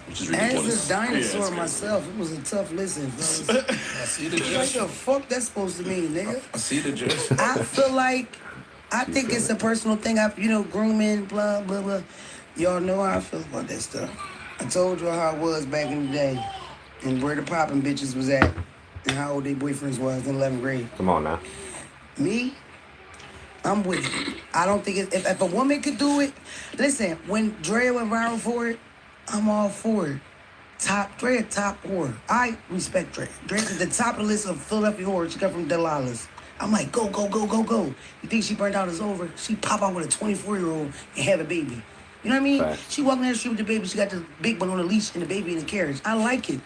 Which is As ridiculous. a dinosaur myself, it was a tough listen, fellas. I see the What gist. the fuck that's supposed to mean, nigga? I see the gist. I think it's a personal thing. Grooming, blah, blah, blah. Y'all know how I feel about that stuff. I told you how it was back in the day and where the popping bitches was at and how old their boyfriends was in 11th grade. Come on now. Me, I'm with it. I don't think if a woman could do it, listen, when Drea went viral for it, I'm all for it. Drea, top whore. I respect Drea. Drea's at the top of the list of Philadelphia whores. She come from Delilah's. I'm like, go, go, go, go, go. You think she burned out is over? She pop out with a 24-year-old and have a baby. You know what I mean? Facts. She walking down the street with the baby. She got the big one on the leash and the baby in the carriage. I like it.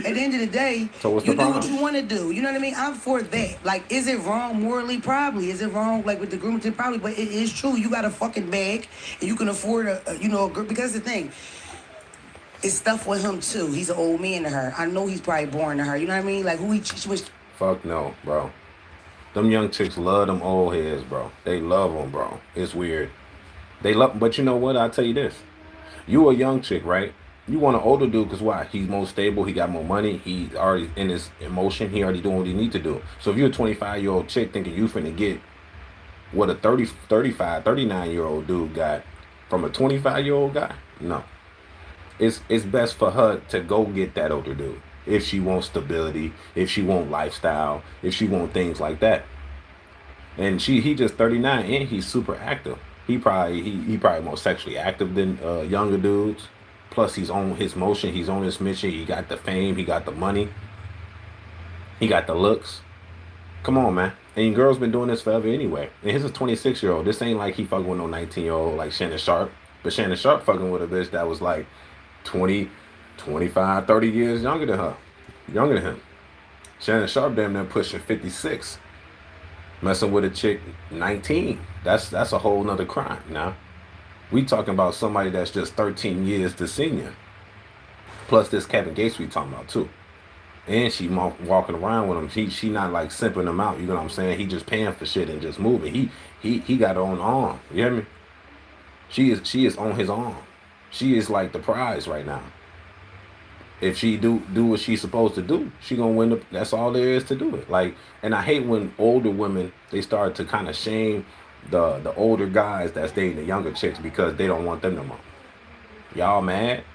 At the end of the day, So what's you the do what problem? you want to do. You know what I mean? I'm for that. Like, is it wrong morally? Probably. Is it wrong, like, with the grooming? Probably. But it is true. You got a fucking bag, and you can afford a girl. Because the thing, it's stuff with him, too. He's an old man to her. I know he's probably boring to her. You know what I mean? Like, who she was... Fuck no, bro. Them young chicks love them old heads, bro. They love them, bro. It's weird. They love, but you know what? I'll tell you this. You a young chick, right? You want an older dude because why? He's more stable. He got more money. He's already in his emotion. He already doing what he need to do. So if you're a 25-year-old chick thinking you finna get what a 30, 35, 39-year-old dude got from a 25-year-old guy, no. It's best for her to go get that older dude. If she wants stability, if she want lifestyle, if she want things like that. And he just 39 and he's super active. He probably more sexually active than younger dudes. Plus he's on his motion, he's on his mission, he got the fame, he got the money, he got the looks. Come on, man. And girls been doing this forever anyway. And here's a 26-year-old. This ain't like he fucking with no 19-year-old like Shannon Sharp. But Shannon Sharp fucking with a bitch that was like 20, 25, 30 years younger than her. Younger than him. Shannon Sharp damn near pushing 56. Messing with a chick 19. That's a whole nother crime now. We talking about somebody that's just 13 years the senior. Plus this Kevin Gates we talking about too. And she walking around with him. She not like simping him out. You know what I'm saying? He just paying for shit and just moving. He got her on arm. You hear me? She is on his arm. She is like the prize right now. If she do what she's supposed to do, she gonna win. That's all there is to do it. Like, and I hate when older women they start to kind of shame the older guys that's dating the younger chicks because they don't want them no more. Y'all mad?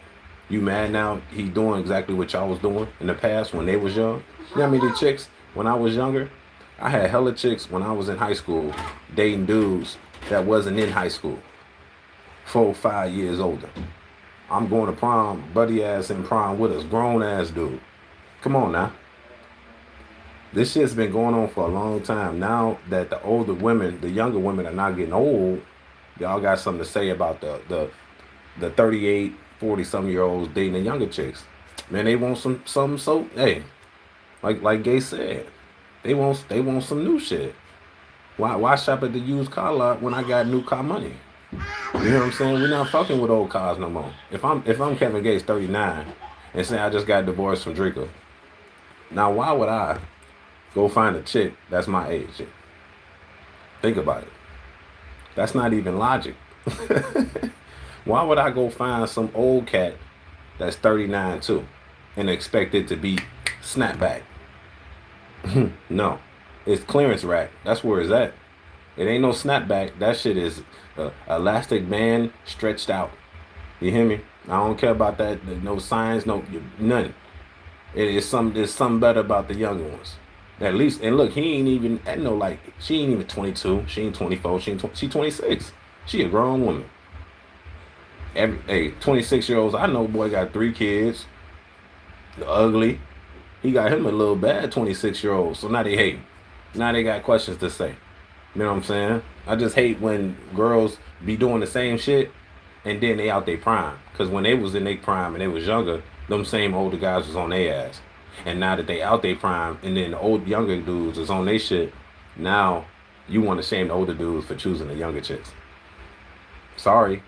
You mad now? He doing exactly what y'all was doing in the past when they was young. You know how many chicks when I was younger? I had hella chicks when I was in high school dating dudes that wasn't in high school. 4 or 5 years older. I'm going to prom, buddy ass in prom with us, grown ass dude. Come on now. This shit's been going on for a long time. Now that the older women, the younger women are not getting old, y'all got something to say about the 38, 40-some-year-olds dating the younger chicks. Man, they want some so hey, like Gay said, they want some new shit. Why shop at the used car lot when I got new car money? You know what I'm saying? We're not fucking with old cars no more. If I'm Kevin Gates 39 and say I just got divorced from Draco, now why would I go find a chick that's my age? Think about it. That's not even logic. Why would I go find some old cat that's 39 too and expect it to be snapback? No. It's clearance rack. That's where it's at. It ain't no snapback. That shit is elastic band stretched out. You hear me? I don't care about that. No signs, no none. There's something better about the younger ones. At least, and look, he ain't even she ain't even 22. She ain't 24. She 26. She a grown woman. 26-year-olds I know, boy got 3 kids. Ugly. He got him a little bad 26-year-old. So now they hate. Now they got questions to say. You know what I'm saying? I just hate when girls be doing the same shit and then they out their prime. Because when they was in their prime and they was younger, them same older guys was on their ass. And now that they out their prime and then the old younger dudes is on their shit, now you want to shame the older dudes for choosing the younger chicks. Sorry.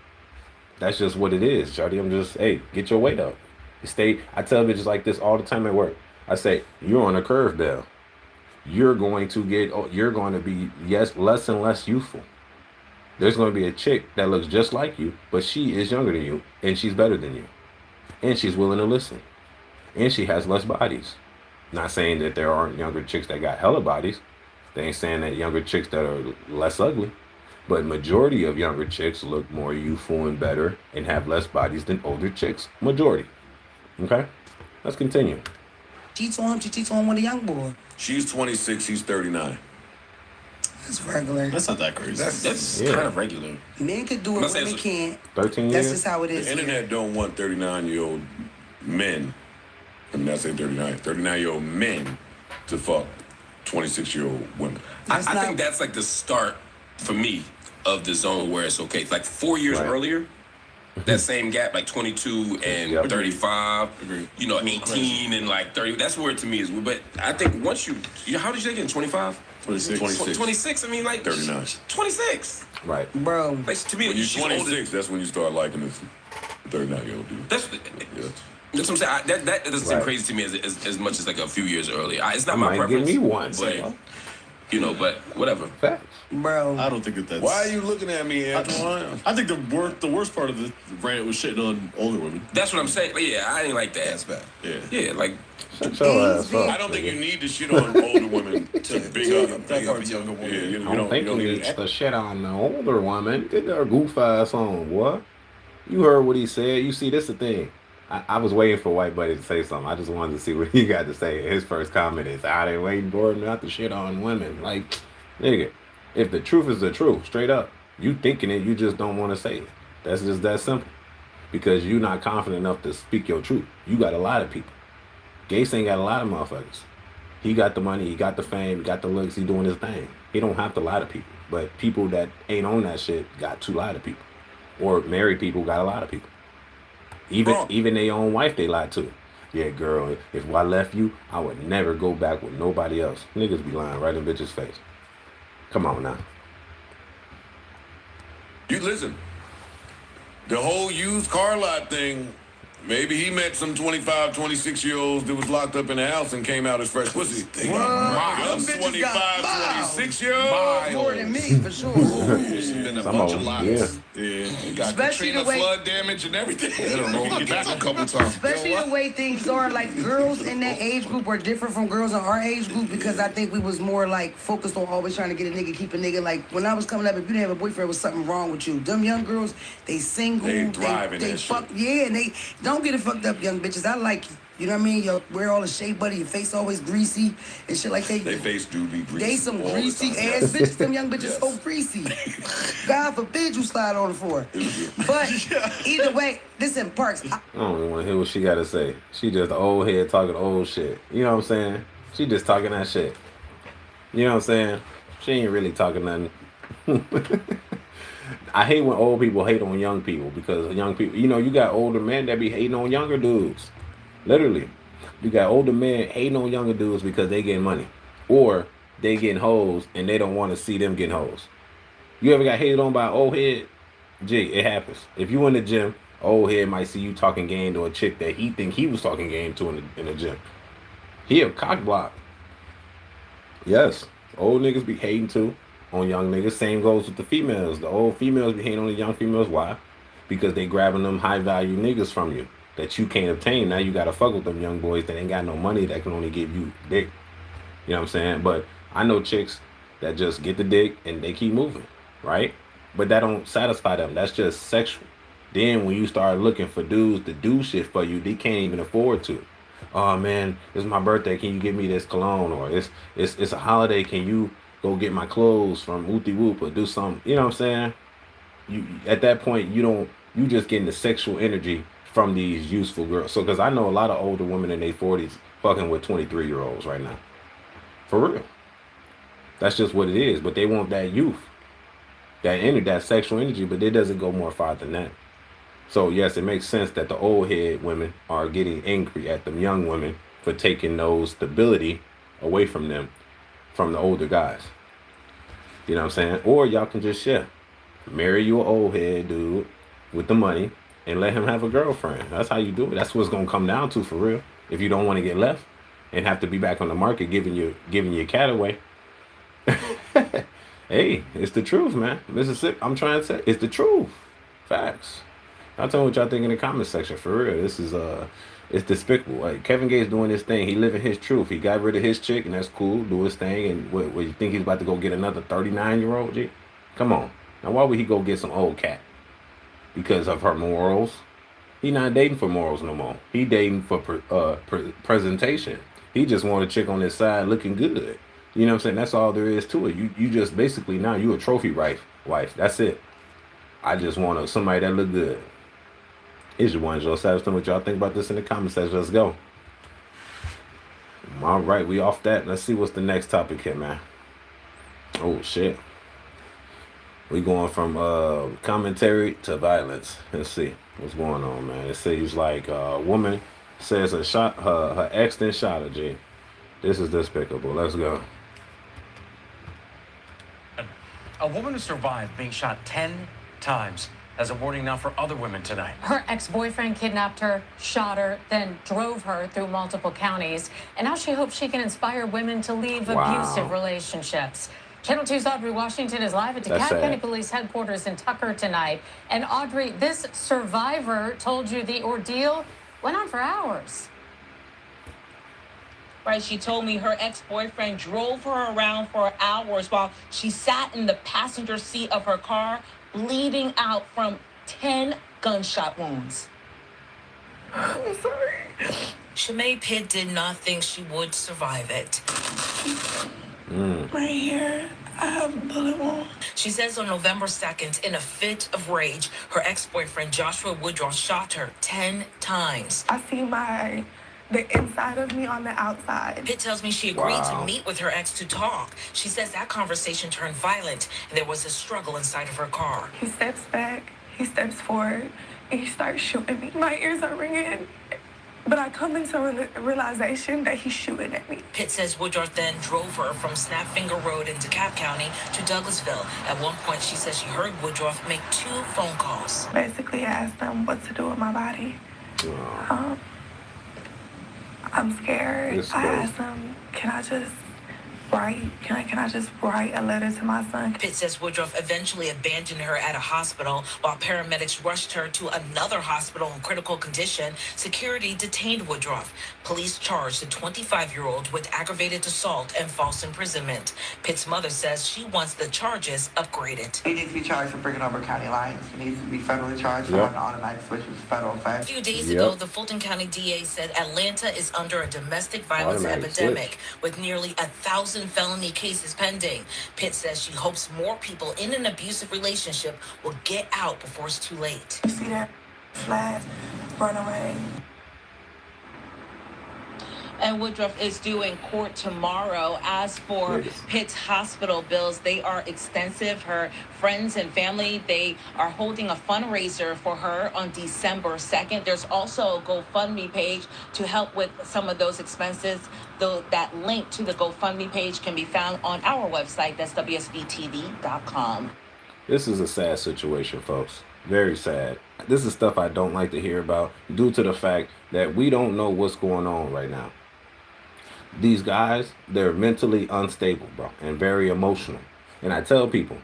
That's just what it is, shawty. I'm just, hey, get your weight up. I tell bitches like this all the time at work. I say, you're on a curve bell. You're going to be less and less youthful. There's going to be a chick that looks just like you, but she is younger than you, and she's better than you. And she's willing to listen. And she has less bodies. Not saying that there aren't younger chicks that got hella bodies. They ain't saying that younger chicks that are less ugly. But majority of younger chicks look more youthful and better and have less bodies than older chicks. Majority. Okay? Let's continue. She cheats on him with a young boy. She's 26, he's 39. That's regular. That's not that crazy. That's Yeah. kind of regular. Men can do I'm it, not saying women so- can't. 13 That's years. just how it The is. here. internet don't want 39-year-old men. I'm not saying 39. 39-year-old men to fuck 26-year-old women. That's I not- think that's like the start for me of the zone where it's okay. Like 4 years Right. earlier, that same gap, like 22 and Yep. 35, 18 and like 30. That's where it to me is. But I think once you how did you get in 25? 26. 26. 26. I mean, like 39. 26. Right. Bro, Like to me, When you're she's older. 26, that's when you start liking this 39-year-old dude. That's Yeah. what I'm saying. That doesn't seem Right. crazy to me as much as like a few years earlier. It's not I my might preference. give me one. But but whatever. Facts. bro. I don't think that's. Why are you looking at me, Antoine? I think the worst part of the rant was shitting on older women. That's what I'm saying. Like, yeah, I ain't like that. That's bad. Yeah. Yeah, like Shut your ass up. I don't think you need to shit on older women to big up Big up a younger younger woman. Yeah, you I don't think you he don't needs need to shit on the older woman. Get their goof ass on, what? You heard what he said. You see, this the thing. I was waiting for White Buddy to say something. I just wanted to see what he got to say. His first comment is, I ain't waiting for him not to shit on women. Like, nigga, if the truth is the truth, straight up, you thinking it, you just don't want to say it. That's just that simple. Because you're not confident enough to speak your truth. You got a lot of people. Gates ain't got a lot of motherfuckers. He got the money, he got the fame, he got the looks, he doing his thing. He don't have to lie to people. But people that ain't on that shit got to lie to people. Or married people got a lot of people. Even their own wife they lie to. Yeah, girl, if I left you, I would never go back with nobody else. Niggas be lying right in bitches' face. Come on now. You listen. The whole used car lot thing, maybe he met some 25, 26-year-olds that was locked up in the house and came out as fresh pussy. Them Them bitches 25, got miles. 26-years-olds. More than me, for sure. There's been a Some bunch of of them, lies. yeah. You got Especially Katrina the way- flood damage and everything. They don't know. Get back a couple times. Especially the way things are, like girls in that age group are different from girls in our age group because I think we was more like focused on always trying to get a nigga, keep a nigga. Like when I was coming up, if you didn't have a boyfriend, was something wrong with you. Them young girls, they single, They thrive in they that fuck, shit. yeah, and they don't get it fucked up, young bitches. I like you. You know what I mean? You wear all the shea butter, your face always greasy and shit like that. They face do be greasy. They some all the greasy time. ass bitches. Them young bitches Yes. so greasy. God forbid you slide on the floor. But either way, listen, Parks. I don't even want to hear what she got to say. She just old head talking old shit. You know what I'm saying? She just talking that shit. You know what I'm saying? She ain't really talking nothing. I hate when old people hate on young people because young people, you got older men that be hating on younger dudes. Literally. You got older men hating on younger dudes because they getting money. Or they getting hoes and they don't want to see them getting hoes. You ever got hated on by an old head? Gee, it happens. If you in the gym, old head might see you talking game to a chick that he think he was talking game to in the gym. He a cock block. Yes. Old niggas be hating too on young niggas. Same goes with the females. The old females be hating on the young females. Why? Because they grabbing them high value niggas from you that you can't obtain. Now you gotta fuck with them young boys that ain't got no money that can only give you dick. You know what I'm saying? But I know chicks that just get the dick and they keep moving, right? But that don't satisfy them. That's just sexual. Then when you start looking for dudes to do shit for you, they can't even afford to. Oh man, it's my birthday. Can you give me this cologne? Or it's a holiday. Can you go get my clothes from Wooty Whoop or do something? You know what I'm saying? You at that point you just getting the sexual energy from these useful girls. So because I know a lot of older women in their 40s fucking with 23-year-olds right now. For real. That's just what it is. But they want that youth. That sexual energy, but it doesn't go more far than that. So yes, it makes sense that the old head women are getting angry at them young women for taking those stability away from them, from the older guys. You know what I'm saying? Or y'all can just marry you an old head dude with the money and let him have a girlfriend. That's how you do it. That's what's gonna come down to for real. If you don't want to get left and have to be back on the market giving your cat away. Hey, it's the truth, man. Mississippi, I'm trying to say, it's the truth. Facts. I'll tell you what y'all think in the comment section. For real, this is it's despicable. Like Kevin Gates doing his thing. He living his truth. He got rid of his chick, and that's cool. Do his thing. And what you think he's about to go get another 39-year-old? G? Come on. Now why would he go get some old cat? Because of her morals? He not dating for morals no more. He dating for presentation. He just want a chick on his side looking good. You know what I'm saying? That's all there is to it. You just basically now you a trophy wife. That's it. I just want somebody that look good. Here's your one, Angelo Savage. Tell me what y'all think about this in the comment section. Let's go. All right, we off that. Let's see what's the next topic here, man. Oh shit. We going from commentary to violence. Let's see what's going on, man. It seems like a woman says her ex then shot her. G. This is despicable. Let's go. A woman who survived being shot 10 times has a warning now for other women tonight. Her ex-boyfriend kidnapped her, shot her, then drove her through multiple counties. And now she hopes she can inspire women to leave abusive relationships. Channel 2's Audrey Washington is live at DeKalb County Police headquarters in Tucker tonight. And Audrey, this survivor told you the ordeal went on for hours. Right, she told me her ex-boyfriend drove her around for hours while she sat in the passenger seat of her car, bleeding out from 10 gunshot wounds. I'm sorry. Shemay Pitt did not think she would survive it. Right here, I have a bullet wound. She says on November 2nd, in a fit of rage, her ex-boyfriend Joshua Woodruff shot her 10 times. I see the inside of me on the outside. Pitt tells me she agreed to meet with her ex to talk. She says that conversation turned violent, and there was a struggle inside of her car. He steps back, he steps forward, and he starts shooting me. My ears are ringing, but I come into a realization that he's shooting at me. Pitt says Woodruff then drove her from Snapfinger Road in DeKalb County to Douglasville. At one point, she says she heard Woodruff make 2 phone calls. Basically, I asked him what to do with my body. I'm scared. I asked him, can I just write a letter to my son? Pitt says Woodruff eventually abandoned her at a hospital while paramedics rushed her to another hospital in critical condition. Security detained Woodruff. Police charged the 25-year-old with aggravated assault and false imprisonment. Pitt's mother says she wants the charges upgraded. He needs to be charged for breaking over county lines. He needs to be federally charged for an automatic switch with federal effect. A few days ago, the Fulton County DA said Atlanta is under a domestic violence epidemic with nearly 1,000 felony cases pending. Pitt says she hopes more people in an abusive relationship will get out before it's too late. You see that flag, run away. And Woodruff is due in court tomorrow. As for Pitt's hospital bills, they are extensive. Her friends and family, they are holding a fundraiser for her on December 2nd. There's also a GoFundMe page to help with some of those expenses. Though that link to the GoFundMe page can be found on our website. That's WSBTV.com. This is a sad situation, folks. Very sad. This is stuff I don't like to hear about due to the fact that we don't know what's going on right now. These guys, they're mentally unstable, bro, and very emotional. And I tell people,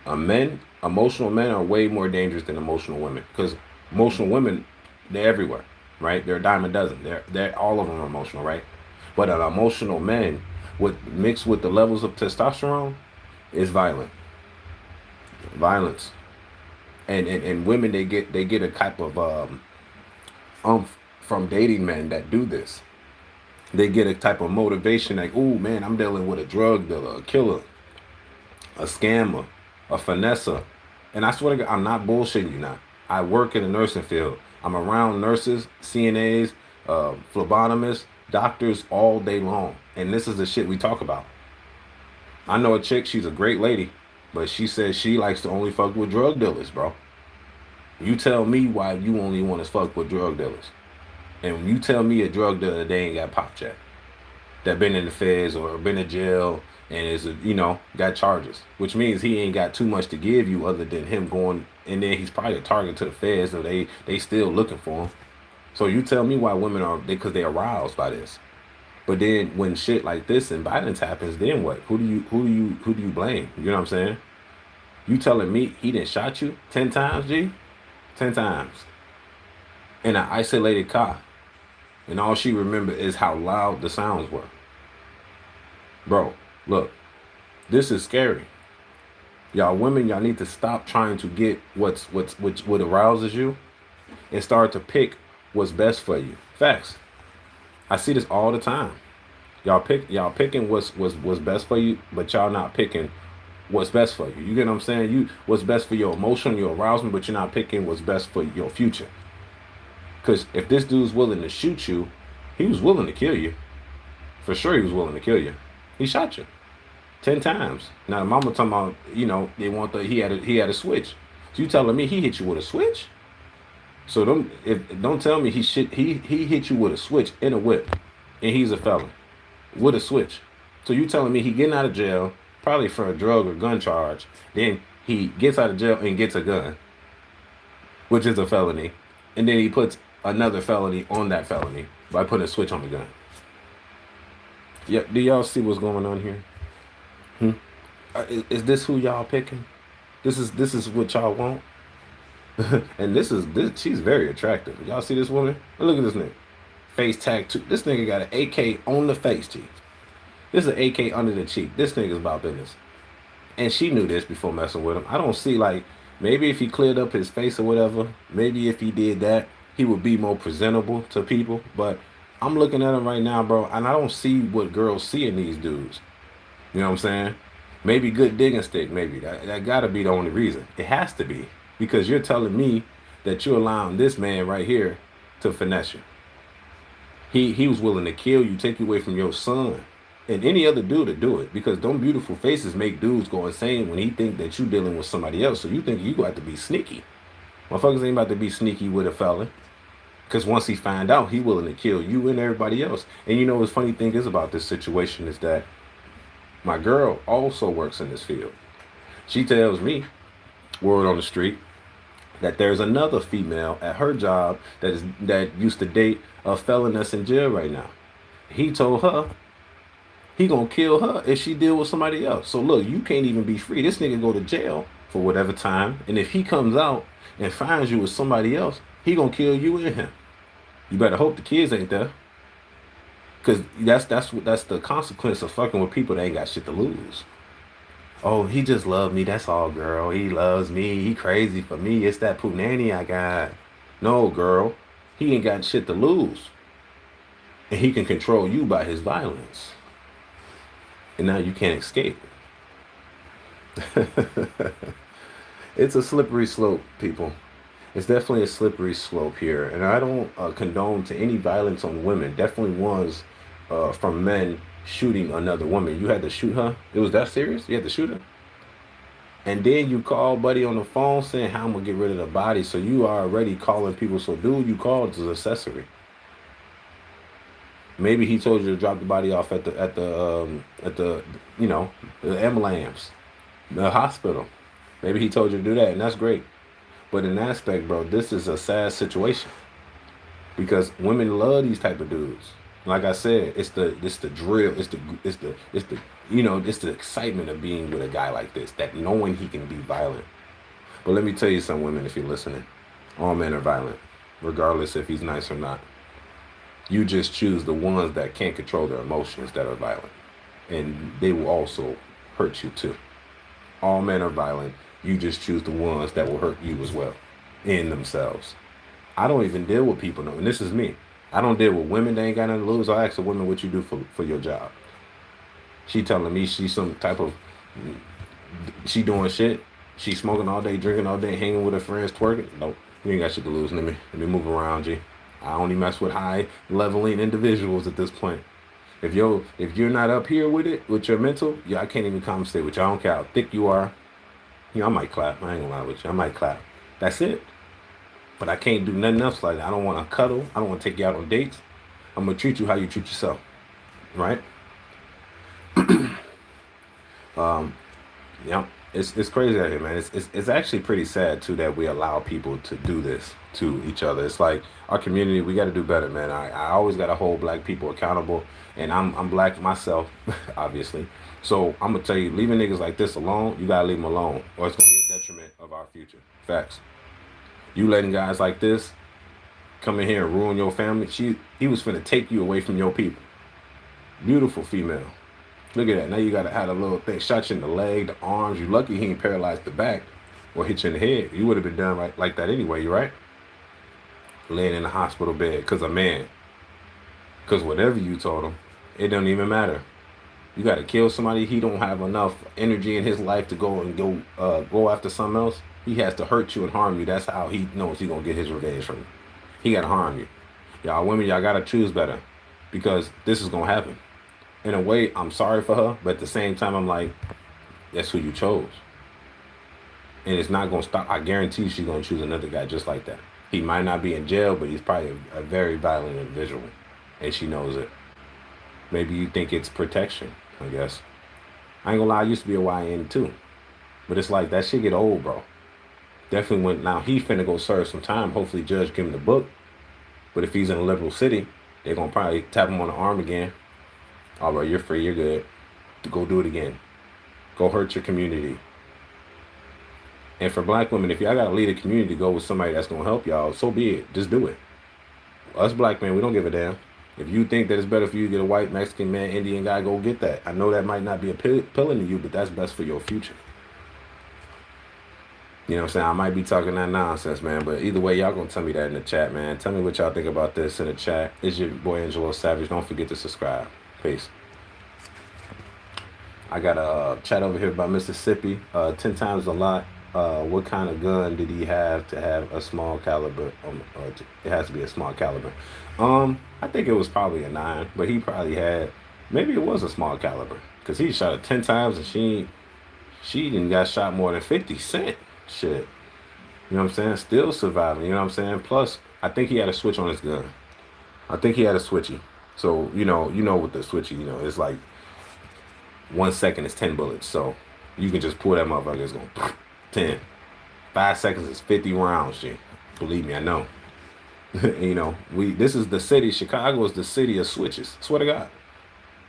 emotional men are way more dangerous than emotional women, because emotional women, they're everywhere, right? They're a dime a dozen. They're all of them are emotional, right? But an emotional man mixed with the levels of testosterone is violence. And women, they get a type of from dating men that do this. They get a type of motivation like, oh man, I'm dealing with a drug dealer, a killer, a scammer, a finesser. And I swear to God, I'm not bullshitting you now. I work in the nursing field. I'm around nurses, CNAs, phlebotomists, doctors all day long. And this is the shit we talk about. I know a chick, she's a great lady, but she says she likes to only fuck with drug dealers, bro. You tell me why you only want to fuck with drug dealers. And when you tell me a drug dealer, they ain't got popped yet, that been in the feds or been in jail and is, got charges, which means he ain't got too much to give you other than him going, and then he's probably a target to the feds, or they still looking for him. So you tell me why women are, because they're aroused by this. But then when shit like this and violence happens, then what? Who do you blame? You know what I'm saying? You telling me he didn't shot you 10 times, G? 10 times. In an isolated car. And all she remembered is how loud the sounds were. Bro, look, this is scary. Y'all women, y'all need to stop trying to get what arouses you and start to pick what's best for you. Facts. I see this all the time. Y'all picking what's best for you, but y'all not picking what's best for you. You get what I'm saying? You what's best for your emotion, your arousal, but you're not picking what's best for your future. Because if this dude's willing to shoot you, he was willing to kill you. For sure, he was willing to kill you. He shot you 10 times. Now, the mama talking about, they want he had a switch. So you telling me he hit you with a switch? So don't tell me he hit you with a switch in a whip, and he's a felon with a switch. So you telling me he getting out of jail probably for a drug or gun charge, then he gets out of jail and gets a gun, which is a felony, and then he puts another felony on that felony by putting a switch on the gun. Yeah, do y'all see what's going on here? Is this who y'all picking? This is what y'all want? And this she's very attractive. Y'all see this woman? Look at this nigga. Face tattoo. This nigga got an AK on the face cheek. This is an AK under the cheek. This nigga's about business. And she knew this before messing with him. I don't see, like, maybe if he cleared up his face or whatever, maybe if he did that, he would be more presentable to people. But I'm looking at him right now, bro, and I don't see what girls see in these dudes. You know what I'm saying? Maybe good digging stick, maybe. That gotta be the only reason. It has to be. Because you're telling me that you're allowing this man right here to finesse you. He was willing to kill you, take you away from your son, and any other dude to do it. Because them beautiful faces make dudes go insane when he think that you dealing with somebody else. So you think you got to be sneaky. Motherfuckers ain't about to be sneaky with a fella. Because once he find out, he willing to kill you and everybody else. And you know what's funny thing is about this situation is that my girl also works in this field. She tells me, word on the street, that there's another female at her job that used to date a felon that's in jail right now. He told her he gonna kill her if she deal with somebody else. So look, you can't even be free. This nigga go to jail for whatever time, and if he comes out and finds you with somebody else, he gonna kill you and him. You better hope the kids ain't there, cause that's the consequence of fucking with people that ain't got shit to lose. Oh, he just loved me. That's all, girl. He loves me. He crazy for me. It's that punani I got. No, girl. He ain't got shit to lose. And he can control you by his violence. And now you can't escape. It's a slippery slope, people. It's definitely a slippery slope here. And I don't condone to any violence on women. Definitely ones from men shooting another woman. You had to shoot her? It was that serious? You had to shoot her? And then you call buddy on the phone saying how I'm gonna get rid of the body. So you are already calling people. So dude you called is accessory. Maybe he told you to drop the body off at the the ambulance, the hospital. Maybe he told you to do that, and that's great. But in that aspect, bro, this is a sad situation. Because women love these type of dudes. Like I said, it's the drill, it's the excitement of being with a guy like this, that knowing he can be violent. But let me tell you something, women, if you're listening, all men are violent, regardless if he's nice or not. You just choose the ones that can't control their emotions that are violent, and they will also hurt you too. All men are violent. You just choose the ones that will hurt you as well in themselves. I don't even deal with people, no, and this is me. I don't deal with women that ain't got nothing to lose. I ask a woman what you do for your job. She telling me she some type of, she doing shit. She smoking all day, drinking all day, hanging with her friends, twerking. Nope, you ain't got shit to lose. Let me move around, G. I only mess with high leveling individuals at this point. If you're not up here with it, with your mental, yeah, I can't even conversate with you. I don't care how thick you are. I might clap. I ain't gonna lie with you. I might clap. That's it. But I can't do nothing else like that. I don't want to cuddle. I don't want to take you out on dates. I'm going to treat you how you treat yourself. Right? Yeah. It's crazy out here, man. It's actually pretty sad, too, that we allow people to do this to each other. It's like our community, we got to do better, man. I always got to hold black people accountable. And I'm black myself, obviously. So I'm going to tell you, leaving niggas like this alone, you got to leave them alone. Or it's going to be a detriment of our future. Facts. You letting guys like this come in here and ruin your family. He was finna take you away from your people. Beautiful female. Look at that. Now you gotta have a little thing. Shot you in the leg, the arms. You lucky he ain't paralyzed the back or hit you in the head. You would have been done right like that anyway, you right? Laying in the hospital bed because a man. Because whatever you told him, It don't even matter. You got to kill somebody. He don't have enough energy in his life to go after something else. He has to hurt you and harm you. That's how he knows he gonna get his revenge from you. He gotta harm you. Y'all women, y'all gotta choose better, because this is gonna happen. In a way, I'm sorry for her, but at the same time, I'm like, that's who you chose, and it's not gonna stop. I guarantee she's gonna choose another guy just like that. He might not be in jail, but he's probably a very violent individual, and she knows it. Maybe you think it's protection, I guess. I ain't gonna lie, I used to be a YN too. But it's like that shit get old, bro. Definitely when now he finna go serve some time. Hopefully judge give him the book. But if he's in a liberal city, they're gonna probably tap him on the arm again. All right, you're free, you're good. To go do it again. Go hurt your community. And for black women, if y'all gotta lead a community, go with somebody that's gonna help y'all, so be it. Just do it. Us black men, we don't give a damn. If you think that it's better for you to get a white, Mexican man, Indian guy, go get that. I know that might not be appealing to you, but that's best for your future. You know what I'm saying? I might be talking that nonsense, man, but either way, y'all gonna tell me that in the chat, man. Tell me what y'all think about this in the chat. It's your boy Angelo Savage. Don't forget to subscribe. Peace. I got a chat over here about Mississippi. 10 times a lot. What kind of gun did he have to have a small caliber? It has to be a small caliber. I think it was probably a 9, but he probably had, maybe it was a small caliber, because he shot it 10 times and she didn't got shot more than 50 cent. Shit. You know what I'm saying? Still surviving. You know what I'm saying? Plus, I think he had a switch on his gun. I think he had a switchy. So, you know with the switchy, it's like 1 second is 10 bullets. So you can just pull that motherfucker. It's going 10. 5 seconds is 50 rounds, shit. Believe me, I know. This is the city. Chicago is the city of switches. Swear to God.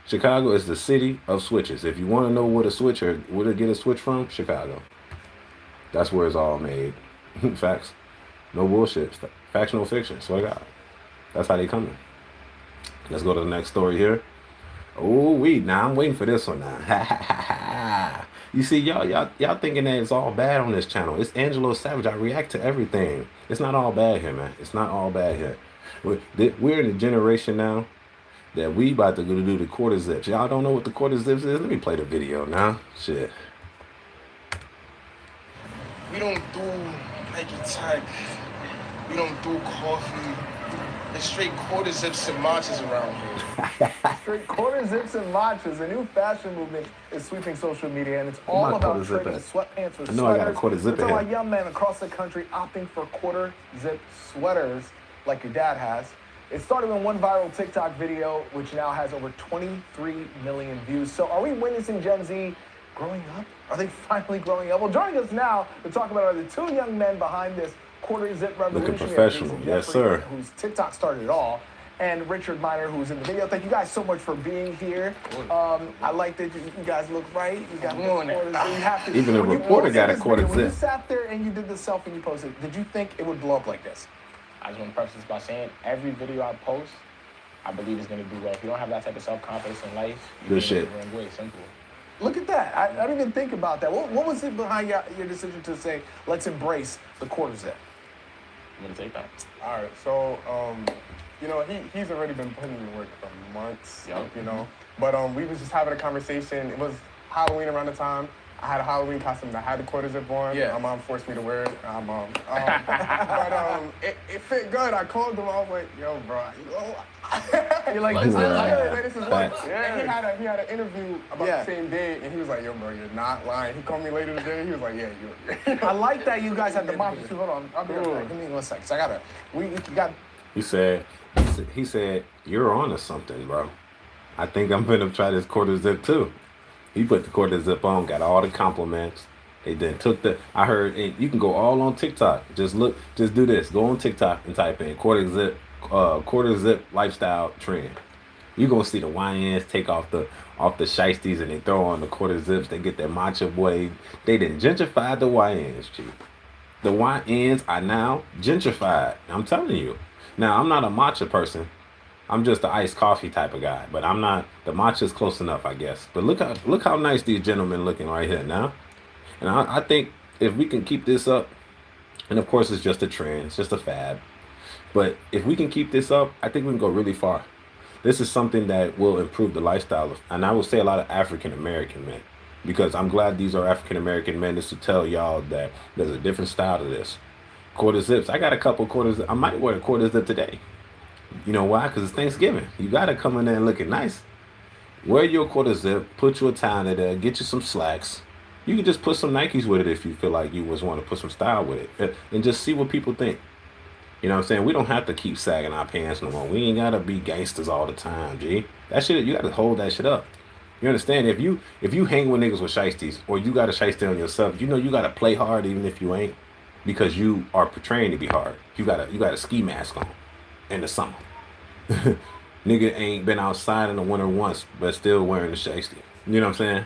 Chicago is the city of switches. If you want to know where to get a switch from, Chicago. That's where it's all made. Facts. No bullshit. Facts, no fiction. Swear to God. That's how they coming. Let's go to the next story here. Oh, now I'm waiting for this one now. You see, y'all thinking that it's all bad on this channel. It's Angelo Savage. I react to everything. It's not all bad here, man. It's not all bad here. We're in a generation now that we about to go do the quarter zips. Y'all don't know what the quarter zips is? Let me play the video now. Shit. We don't do Nike Tech. We don't do coffee. It's straight quarter zips and matchas around here. Straight quarter zips and matchas. A new fashion movement is sweeping social media, and it's all about trading sweatpants with I know I got a quarter zip in here. here. Young men across the country opting for quarter zip sweaters like your dad has. It started in one viral TikTok video, which now has over 23 million views. So are we witnessing Gen Z growing up? Are they finally growing up? Well, joining us now to talk about are the two young men behind this quarter zip revolution. Looking professional. Yes, sir. Whose TikTok started it all. And Richard Miner, who's in the video. Thank you guys so much for being here. I like that you guys look right. You got even the reporter got a quarter zip. When you sat there and you did the selfie you posted, did you think it would blow up like this? I just want to preface this by saying every video I post, I believe is going to do well. If you don't have that type of self-confidence in life, you're shit. Way simple. Look at that. I didn't even think about that. What was it behind your decision to say, let's embrace the quarter zip? I'm going to take that. All right. So, he's already been putting in work for months, But we was just having a conversation. It was Halloween around the time. I had a Halloween costume that had the quarter zip on. Yeah. My mom forced me to wear it. It fit good. I called him. I was like, yo, bro, you're like, this is what. And he had an interview about the same day, and he was like, yo, bro, you're not lying. He called me later today. He was like, yeah, you're. I like that you guys had the mom. Hold on, I'll be right back. Give me 1 second. So we got. He said, you're on to something, bro. I think I'm gonna try this quarter zip too. He put the quarter zip on, got all the compliments. They then I heard, and you can go all on TikTok. Just do this. Go on TikTok and type in quarter zip lifestyle trend. You're gonna see the YNs take off the shiesties and they throw on the quarter zips. They get their matcha boy. They didn't gentrify the YNs, G. The YNs are now gentrified. I'm telling you. Now, I'm not a matcha person. I'm just the iced coffee type of guy, but I'm not. The matcha's close enough, I guess. But look how nice these gentlemen looking right here now. And I think if we can keep this up, and of course it's just a trend, it's just a fad. But if we can keep this up, I think we can go really far. This is something that will improve the lifestyle of, and I will say a lot of African American men, because I'm glad these are African American men. This to tell y'all that there's a different style to this. Quarter zips. I got a couple quarters. I might wear a quarter zip today. You know why? Because it's Thanksgiving. You got to come in there looking nice. Wear your quarter zip. Put your tie in there. Get you some slacks. You can just put some Nikes with it if you feel like you just want to put some style with it, and just see what people think. You know what I'm saying? We don't have to keep sagging our pants no more. We ain't gotta be gangsters all the time, G. That shit, you gotta hold that shit up. You understand? If you hang with niggas with shiesties, or you got a shiesty on yourself, you know you gotta play hard even if you ain't, because you are portraying to be hard. You got a ski mask on in the summer. Nigga ain't been outside in the winter once, but still wearing the shiesty. You know what I'm saying?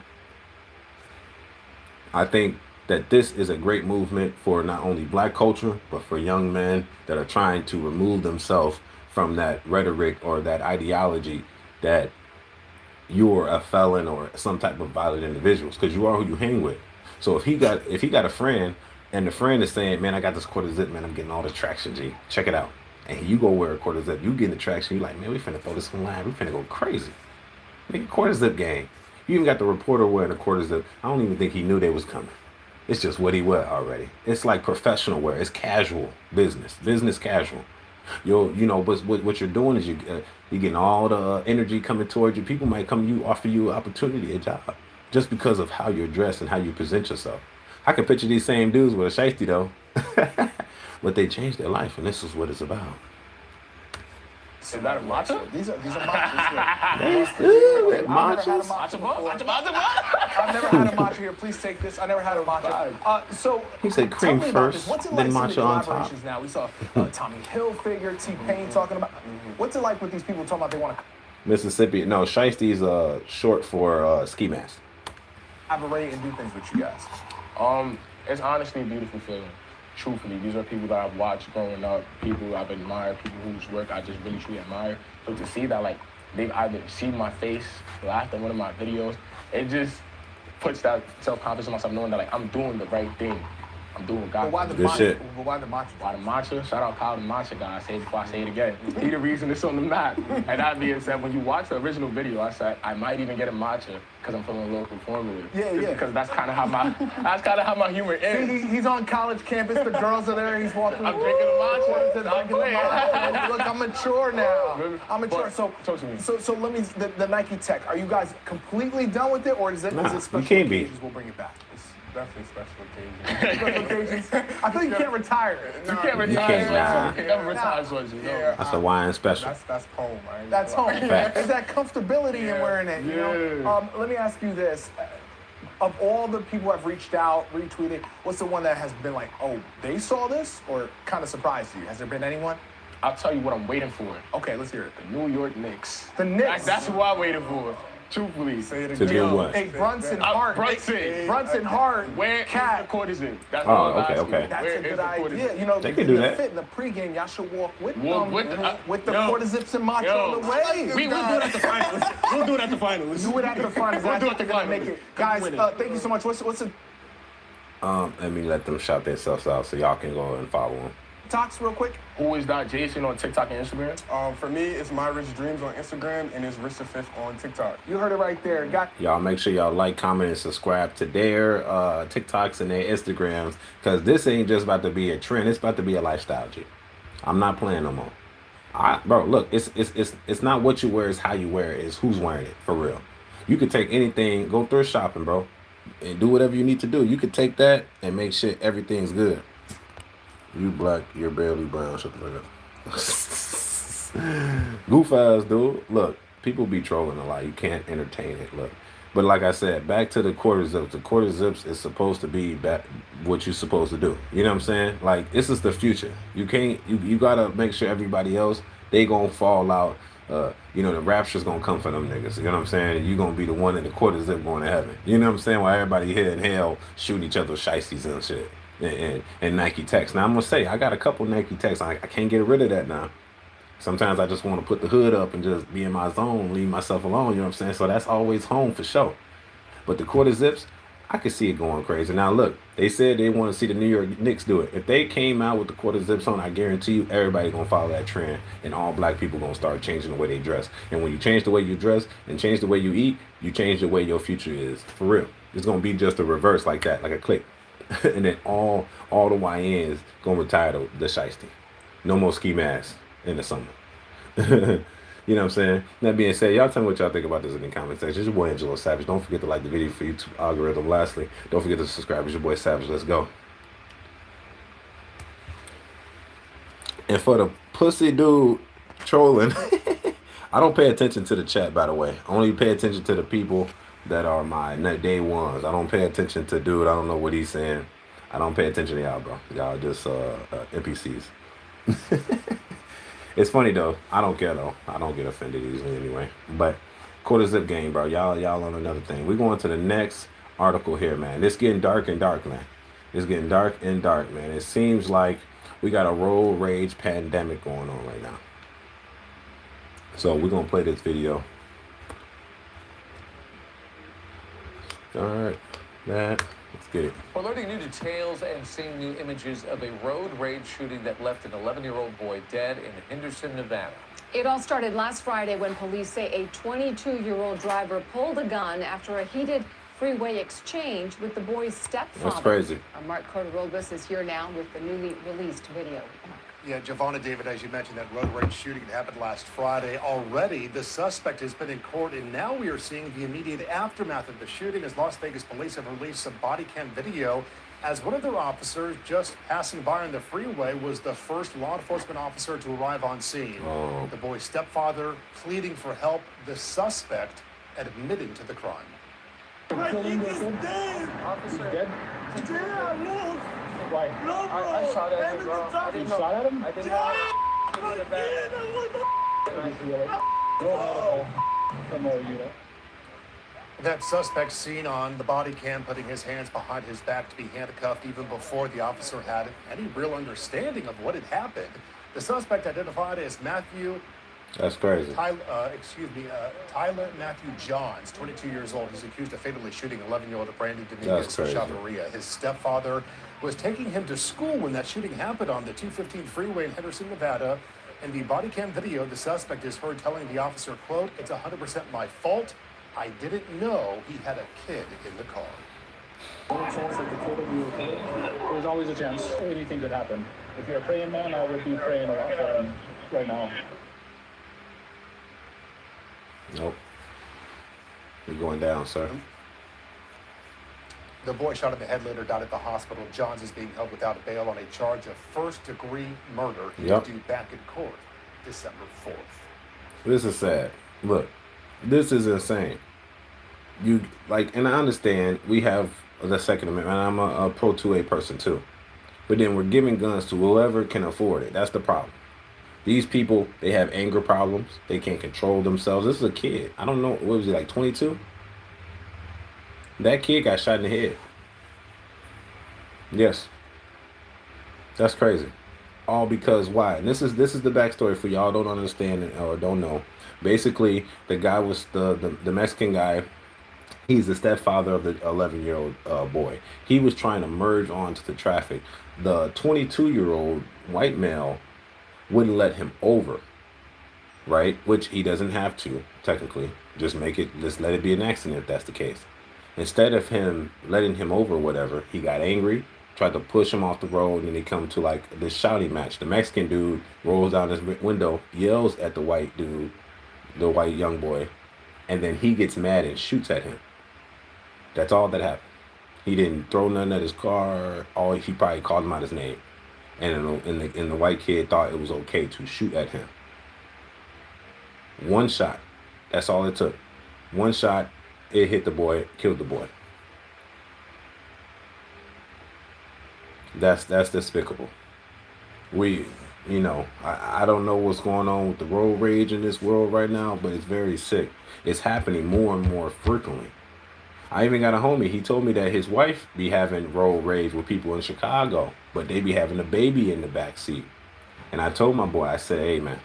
I think that this is a great movement for not only black culture, but for young men that are trying to remove themselves from that rhetoric or that ideology that you're a felon or some type of violent individuals, because you are who you hang with. So if he got a friend and the friend is saying, man, I got this quarter zip, man, I'm getting all the traction, G. Check it out. And you go wear a quarter zip, you getting the traction, you like, man, we finna throw this online, we finna go crazy. Nigga, quarter zip gang. You even got the reporter wearing a quarter zip. I don't even think he knew they was coming. It's just what he wear already. It's like professional wear. It's casual business casual. But what you're doing is you're getting all the energy coming towards you. People might come to you, offer you an opportunity, a job, just because of how you're dressed and how you present yourself. I can picture these same dudes with a shiesty though, but they changed their life, and this is what it's about. Is that a matcha? These are matchas. I've never had a matcha here. Please take this. I never had a matcha. So he said cream first, then matcha on top. Now we saw Tommy Hilfiger, T-Pain talking about. What's it like with these people talking about they want to Mississippi? No, shiesty's short for ski mask. collaborate and do things with you guys? It's honestly a beautiful feeling. Truthfully, these are people that I've watched growing up, people I've admired, people whose work I just really truly admire. So to see that, like, they've either seen my face, laughed at one of my videos, it just puts that self-confidence in myself, knowing that, like, I'm doing the right thing. I'm doing what God. But why the Good matcha? shit. But why the matcha? Why the matcha? Shout out Kyle the matcha guy. I say it before I say it again. He the reason it's on the map. And that being said, when you watch the original video, I said I might even get a matcha because I'm feeling a little conformable. Yeah. Because that's kind of how my humor is. See, he's on college campus. The girls are there. He's walking. I'm drinking a matcha. I'm drinking a matcha. Look, I'm mature now. I'm mature. But, so talk to me. So let me. The Nike Tech. Are you guys completely done with it, or is it? Nah, is it special you can't be. occasions we'll bring it back? Definitely special occasions. Special occasions. I feel you can't retire. You can't retire. You can't, nah. You can never retire, so you know. Yeah. That's a wine special. That's home, right? That's home. Facts. It's that comfortability in wearing it. You know. Let me ask you this: of all the people who have reached out, retweeted, what's the one that has been like, oh, they saw this, or kind of surprised you? Has there been anyone? I'll tell you what I'm waiting for. Okay, let's hear it. The New York Knicks. The Knicks. That's who I'm waiting for. Truthfully. Say it To again. do what? Hey, Brunson Hart. Brunson Hart. Where Cat. is the court is in? That's Oh, all I'm okay, asking. okay. That's Where a is good the court is idea. in? You know, They can in do the that. fit, in the pregame, y'all should walk with Walk them, with the yo. quarter zips and matcha Yo. on the way. We'll do it at the finals. We'll do it at the finals. Do it at the finals. We'll I do it think at the they're gonna finals. make it. Guys, thank you so much. What's the Let me let them shout themselves out so y'all can go and follow them. talks real quick? Who is that Jason on TikTok and Instagram? For me, it's My Rich Dreams on Instagram and it's Rich the Fifth on TikTok. You heard it right there. Got Y'all make sure y'all like, comment, and subscribe to their TikToks and their Instagrams, because this ain't just about to be a trend. It's about to be a lifestyle, G. I'm not playing no more. Bro, look, it's not what you wear, it's how you wear it. It's who's wearing it, for real. You could take anything, go thrift shopping, bro, and do whatever you need to do. You could take that and make sure everything's good. You black, you're barely brown. Shut the fuck up. Goof ass, dude. Look, people be trolling a lot. You can't entertain it. Look. But like I said, back to the quarter zips. The quarter zips is supposed to be what you're supposed to do. You know what I'm saying? Like, this is the future. You can't, you gotta make sure everybody else, they gonna fall out. The rapture's gonna come for them niggas. You know what I'm saying? You gonna be the one in the quarter zip going to heaven. You know what I'm saying? While everybody here in hell shooting each other with shiesties and shit. And Nike Techs. Now I'm gonna say I got a couple Nike Techs. I can't get rid of that now. Sometimes I just want to put the hood up and just be in my zone, leave myself alone. You know what I'm saying? So that's always home for sure. But the quarter zips, I could see it going crazy. Now, look, they said they want to see the New York Knicks do it. If they came out with the quarter zips on, I guarantee you everybody going to follow that trend. And all black people going to start changing the way they dress. And when you change the way you dress and change the way you eat, you change the way your future is. For real. It's going to be just a reverse like that, like a click. And then all the YNs going to retire the shiesty. No more ski masks in the summer. You know what I'm saying? That being said, y'all tell me what y'all think about this in the comment section. It's your boy Angelo Savage. Don't forget to like the video for YouTube algorithm. Lastly, don't forget to subscribe. It's your boy Savage. Let's go. And for the pussy dude trolling, I don't pay attention to the chat, by the way. I only pay attention to the people that are my day ones. I don't pay attention to dude. I don't know what he's saying. I don't pay attention to y'all, bro. Y'all just NPCs. It's funny though. I don't care though. I don't get offended easily anyway. But quarter zip game, bro. Y'all on another thing. We're going to the next article here, man. It's getting dark and dark, man. It's getting dark and dark, man. It seems like we got a road rage pandemic going on right now. So we're gonna play this video. All right, that. Let's get it. We're learning new details and seeing new images of a road rage shooting that left an 11-year-old boy dead in Henderson, Nevada. It all started last Friday when police say a 22-year-old driver pulled a gun after a heated freeway exchange with the boy's stepfather. That's crazy. Our Mark Corderobus is here now with the newly released video. Yeah, Giovanna, David, as you mentioned, that road rage shooting happened last Friday. Already, the suspect has been in court, and now we are seeing the immediate aftermath of the shooting as Las Vegas police have released some body cam video as one of their officers just passing by on the freeway was the first law enforcement officer to arrive on scene. Oh. The boy's stepfather pleading for help, the suspect admitting to the crime. Officer dead? Yeah, look. Why? I shot at him, bro. I didn't know. Shot at him? I didn't know. That suspect seen on the body cam putting his hands behind his back to be handcuffed even before the officer had any real understanding of what had happened. The suspect identified as Matthew. That's crazy. Tyler Matthew Johns, 22 years old. He's accused of fatally shooting 11-year-old Brandon Dominguez in Chavarria. His stepfather was taking him to school when that shooting happened on the 215 freeway in Henderson, Nevada. In the body cam video, the suspect is heard telling the officer, quote, "It's 100% my fault. I didn't know he had a kid in the car." There's always a chance anything could happen. If you're a praying man, I would be praying a lot for him right now. Nope. You're going down, sir. The boy shot in the head later died at the hospital. Johns is being held without bail on a charge of first-degree murder. He's due back in court December 4th. This is sad. Look, this is insane. You like, and I understand we have the Second Amendment. I'm a pro 2A person too, but then we're giving guns to whoever can afford it. That's the problem. These people, they have anger problems. They can't control themselves. This is a kid. I don't know. What was he, like 22? That kid got shot in the head. Yes. That's crazy. All because why? And this is the backstory for y'all don't understand or don't know. Basically, the guy was the Mexican guy. He's the stepfather of the 11-year-old boy. He was trying to merge onto the traffic. The 22-year-old white male wouldn't let him over, right? Which he doesn't have to, technically. Just let it be an accident if that's the case. Instead of him letting him over or whatever, he got angry, tried to push him off the road, and then they come to like this shouting match. The Mexican dude rolls down his window, yells at the white dude, the white young boy, and then he gets mad and shoots at him. That's all that happened. He didn't throw nothing at his car. He probably called him out his name. And the white kid thought it was okay to shoot at him. One shot. That's all it took. One shot. It hit the boy, killed the boy. That's despicable. I don't know what's going on with the road rage in this world right now, but it's very sick. It's happening more and more frequently. I even got a homie. He told me that his wife be having road rage with people in Chicago, but they be having a baby in the back seat. And I told my boy, I said, "Hey man,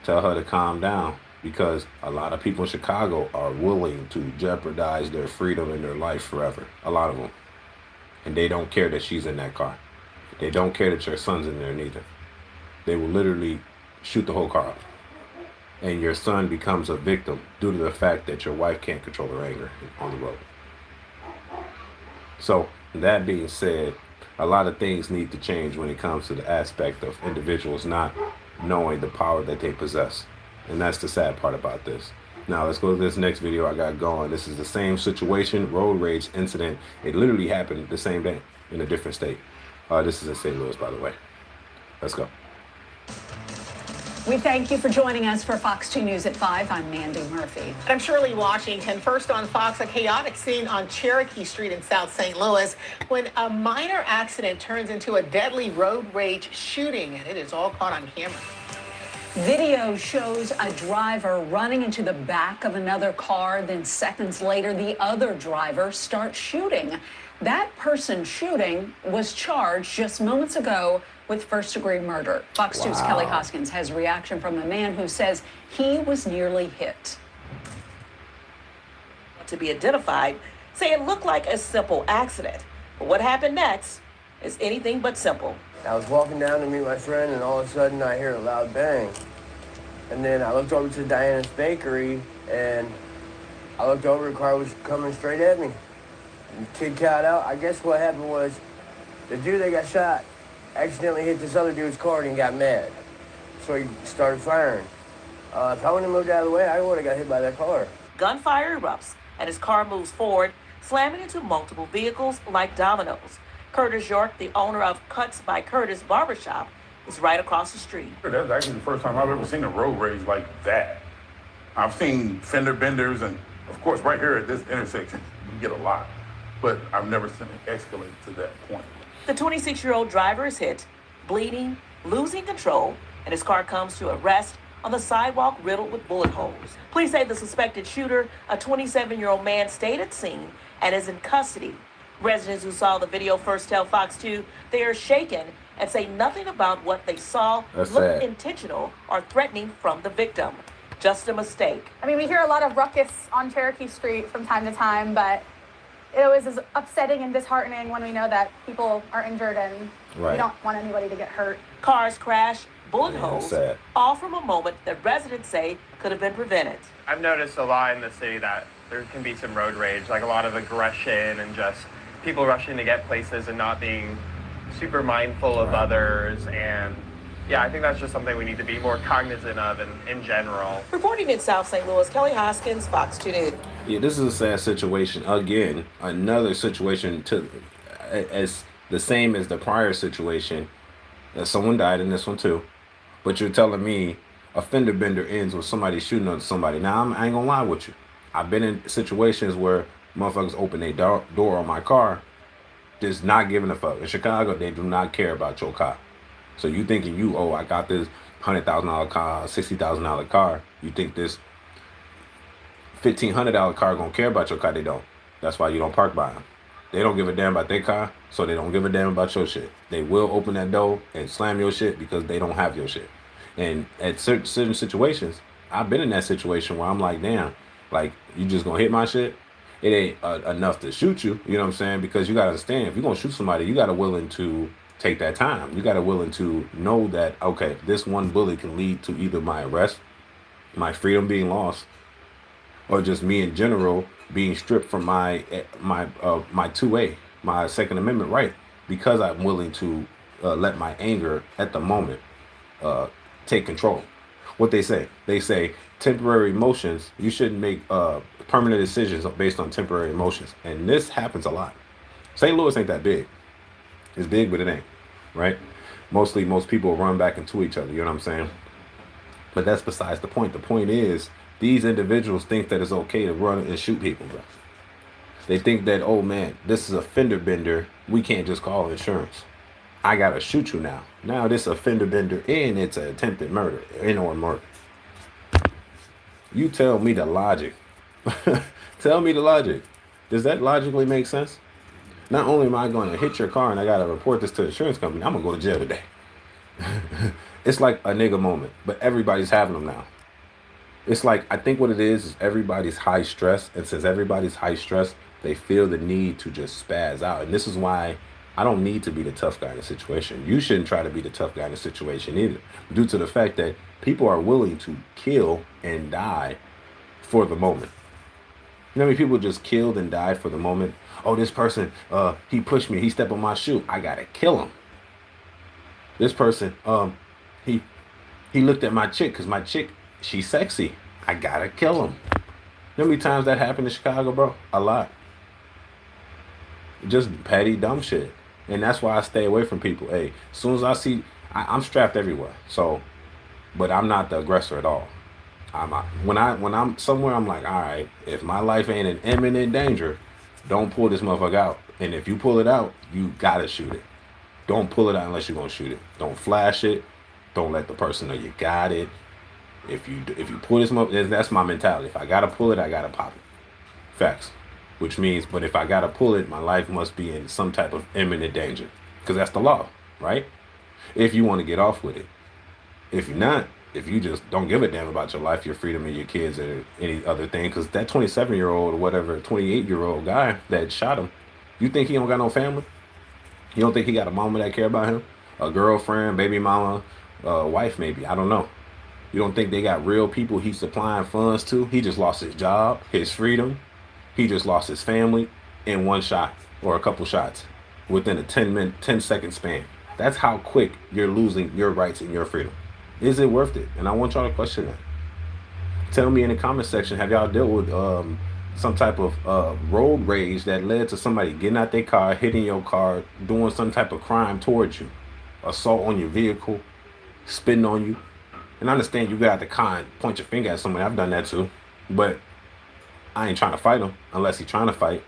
tell her to calm down. because a lot of people in Chicago are willing to jeopardize their freedom and their life forever. A lot of them. And they don't care that she's in that car. They don't care that your son's in there neither. They will literally shoot the whole car up. And your son becomes a victim due to the fact that your wife can't control her anger on the road. So, that being said, a lot of things need to change when it comes to the aspect of individuals not knowing the power that they possess. And that's the sad part about this. Now, let's go to this next video I got going. This is the same situation, road rage incident. It literally happened the same day in a different state. This is in St. Louis, by the way. Let's go. We thank you for joining us for Fox 2 News at 5. I'm Mandy Murphy. I'm Shirley Washington. First on Fox, a chaotic scene on Cherokee Street in South St. Louis when a minor accident turns into a deadly road rage shooting, and it is all caught on camera. Video shows a driver running into the back of another car. Then seconds later, the other driver starts shooting. That person shooting was charged just moments ago with first-degree murder. Fox 2's Kelly Hoskins has reaction from a man who says he was nearly hit. To be identified, say it looked like a simple accident. But what happened next is anything but simple. I was walking down to meet my friend, and all of a sudden I hear a loud bang. And then I looked over to Diana's Bakery, and I looked over, the car was coming straight at me. And the kid got out. I guess what happened was the dude that got shot accidentally hit this other dude's car and he got mad. So he started firing. If I wouldn't have moved out of the way, I would have got hit by that car. Gunfire erupts, and his car moves forward, slamming into multiple vehicles like dominoes. Curtis York, the owner of Cuts by Curtis Barbershop, is right across the street. That's actually the first time I've ever seen a road rage like that. I've seen fender benders, and of course right here at this intersection, you get a lot. But I've never seen it escalate to that point. The 26-year-old driver is hit, bleeding, losing control, and his car comes to a rest on the sidewalk riddled with bullet holes. Police say the suspected shooter, a 27-year-old man, stayed at scene and is in custody. Residents who saw the video first tell Fox 2 they are shaken and say nothing about what they saw looked intentional or threatening from the victim. Just a mistake. I mean, we hear a lot of ruckus on Cherokee Street from time to time, but it always is upsetting and disheartening when we know that people are injured and we don't want anybody to get hurt. Cars crash, bullet holes, all from a moment that residents say could have been prevented. I've noticed a lot in the city that there can be some road rage, like a lot of aggression and just people rushing to get places and not being super mindful of others. And yeah, I think that's just something we need to be more cognizant of in general. Reporting in South St. Louis, Kelly Hoskins, Fox 2 News. Yeah, this is a sad situation. Again, another situation as the same as the prior situation. Someone died in this one too. But you're telling me a fender bender ends with somebody shooting on somebody. Now, I ain't gonna lie with you. I've been in situations where motherfuckers open their door on my car, just not giving a fuck. In Chicago, they do not care about your car. So you thinking I got this $100,000 car, $60,000 car. You think this $1,500 car gonna care about your car? They don't. That's why you don't park by them. They don't give a damn about their car, so they don't give a damn about your shit. They will open that door and slam your shit because they don't have your shit. And at certain situations, I've been in that situation where I'm like, damn, like, you just gonna hit my shit? It ain't enough to shoot you, you know what I'm saying? Because you gotta understand, if you're gonna shoot somebody, you gotta willing to take that time. You gotta willing to know that, okay, this one bullet can lead to either my arrest, my freedom being lost, or just me in general being stripped from my 2A, my Second Amendment right, because I'm willing to let my anger at the moment take control. What they say temporary emotions, you shouldn't make permanent decisions based on temporary emotions. And this happens a lot. St. Louis ain't that big. It's big, but it ain't, right? Most people run back into each other, you know what I'm saying? But that's besides the point. The point is, these individuals think that it's okay to run and shoot people, bro. They think that, oh man, this is a fender bender, we can't just call insurance. I gotta shoot you now. Now this is a fender bender and it's an attempted murder, or murder. You tell me the logic. Tell me the logic. Does that logically make sense? Not only am I going to hit your car and I got to report this to the insurance company, I'm going to go to jail today. It's like a nigga moment, but everybody's having them now. It's like, I think what it is everybody's high stress, and since everybody's high stress, they feel the need to just spaz out. And this is why I don't need to be the tough guy in the situation. You shouldn't try to be the tough guy in the situation either, due to the fact that people are willing to kill and die for the moment. You know how many people just killed and died for the moment? Oh, this person, he pushed me, he stepped on my shoe, I gotta kill him. This person, he looked at my chick because my chick, she's sexy, I gotta kill him. You know how many times that happened in Chicago, bro? A lot. Just petty, dumb shit. And that's why I stay away from people. Hey, as soon as I see, I'm strapped everywhere. So, but I'm not the aggressor at all. When I'm somewhere, I'm like, all right, if my life ain't in imminent danger, don't pull this motherfucker out. And if you pull it out, you gotta shoot it. Don't pull it out unless you're gonna shoot it. Don't flash it. Don't let the person know you got it. If you pull this motherfucker, that's my mentality. If I gotta pull it, I gotta pop it. Facts. Which means, but if I gotta pull it, my life must be in some type of imminent danger, because that's the law, right? If you want to get off with it. If you're not, if you just don't give a damn about your life, your freedom, and your kids, or any other thing, because that 27-year-old or whatever, 28-year-old guy that shot him, you think he don't got no family? You don't think he got a mama that care about him? A girlfriend, baby mama, wife maybe, I don't know. You don't think they got real people he's supplying funds to? He just lost his job, his freedom. He just lost his family in one shot or a couple shots within a 10-second span. That's how quick you're losing your rights and your freedom. Is it worth it? And I want y'all to question that. Tell me in the comment section, have y'all dealt with some type of road rage that led to somebody getting out their car, hitting your car, doing some type of crime towards you, assault on your vehicle, spitting on you? And I understand you got the car and point your finger at somebody. I've done that too. But I ain't trying to fight him unless he's trying to fight.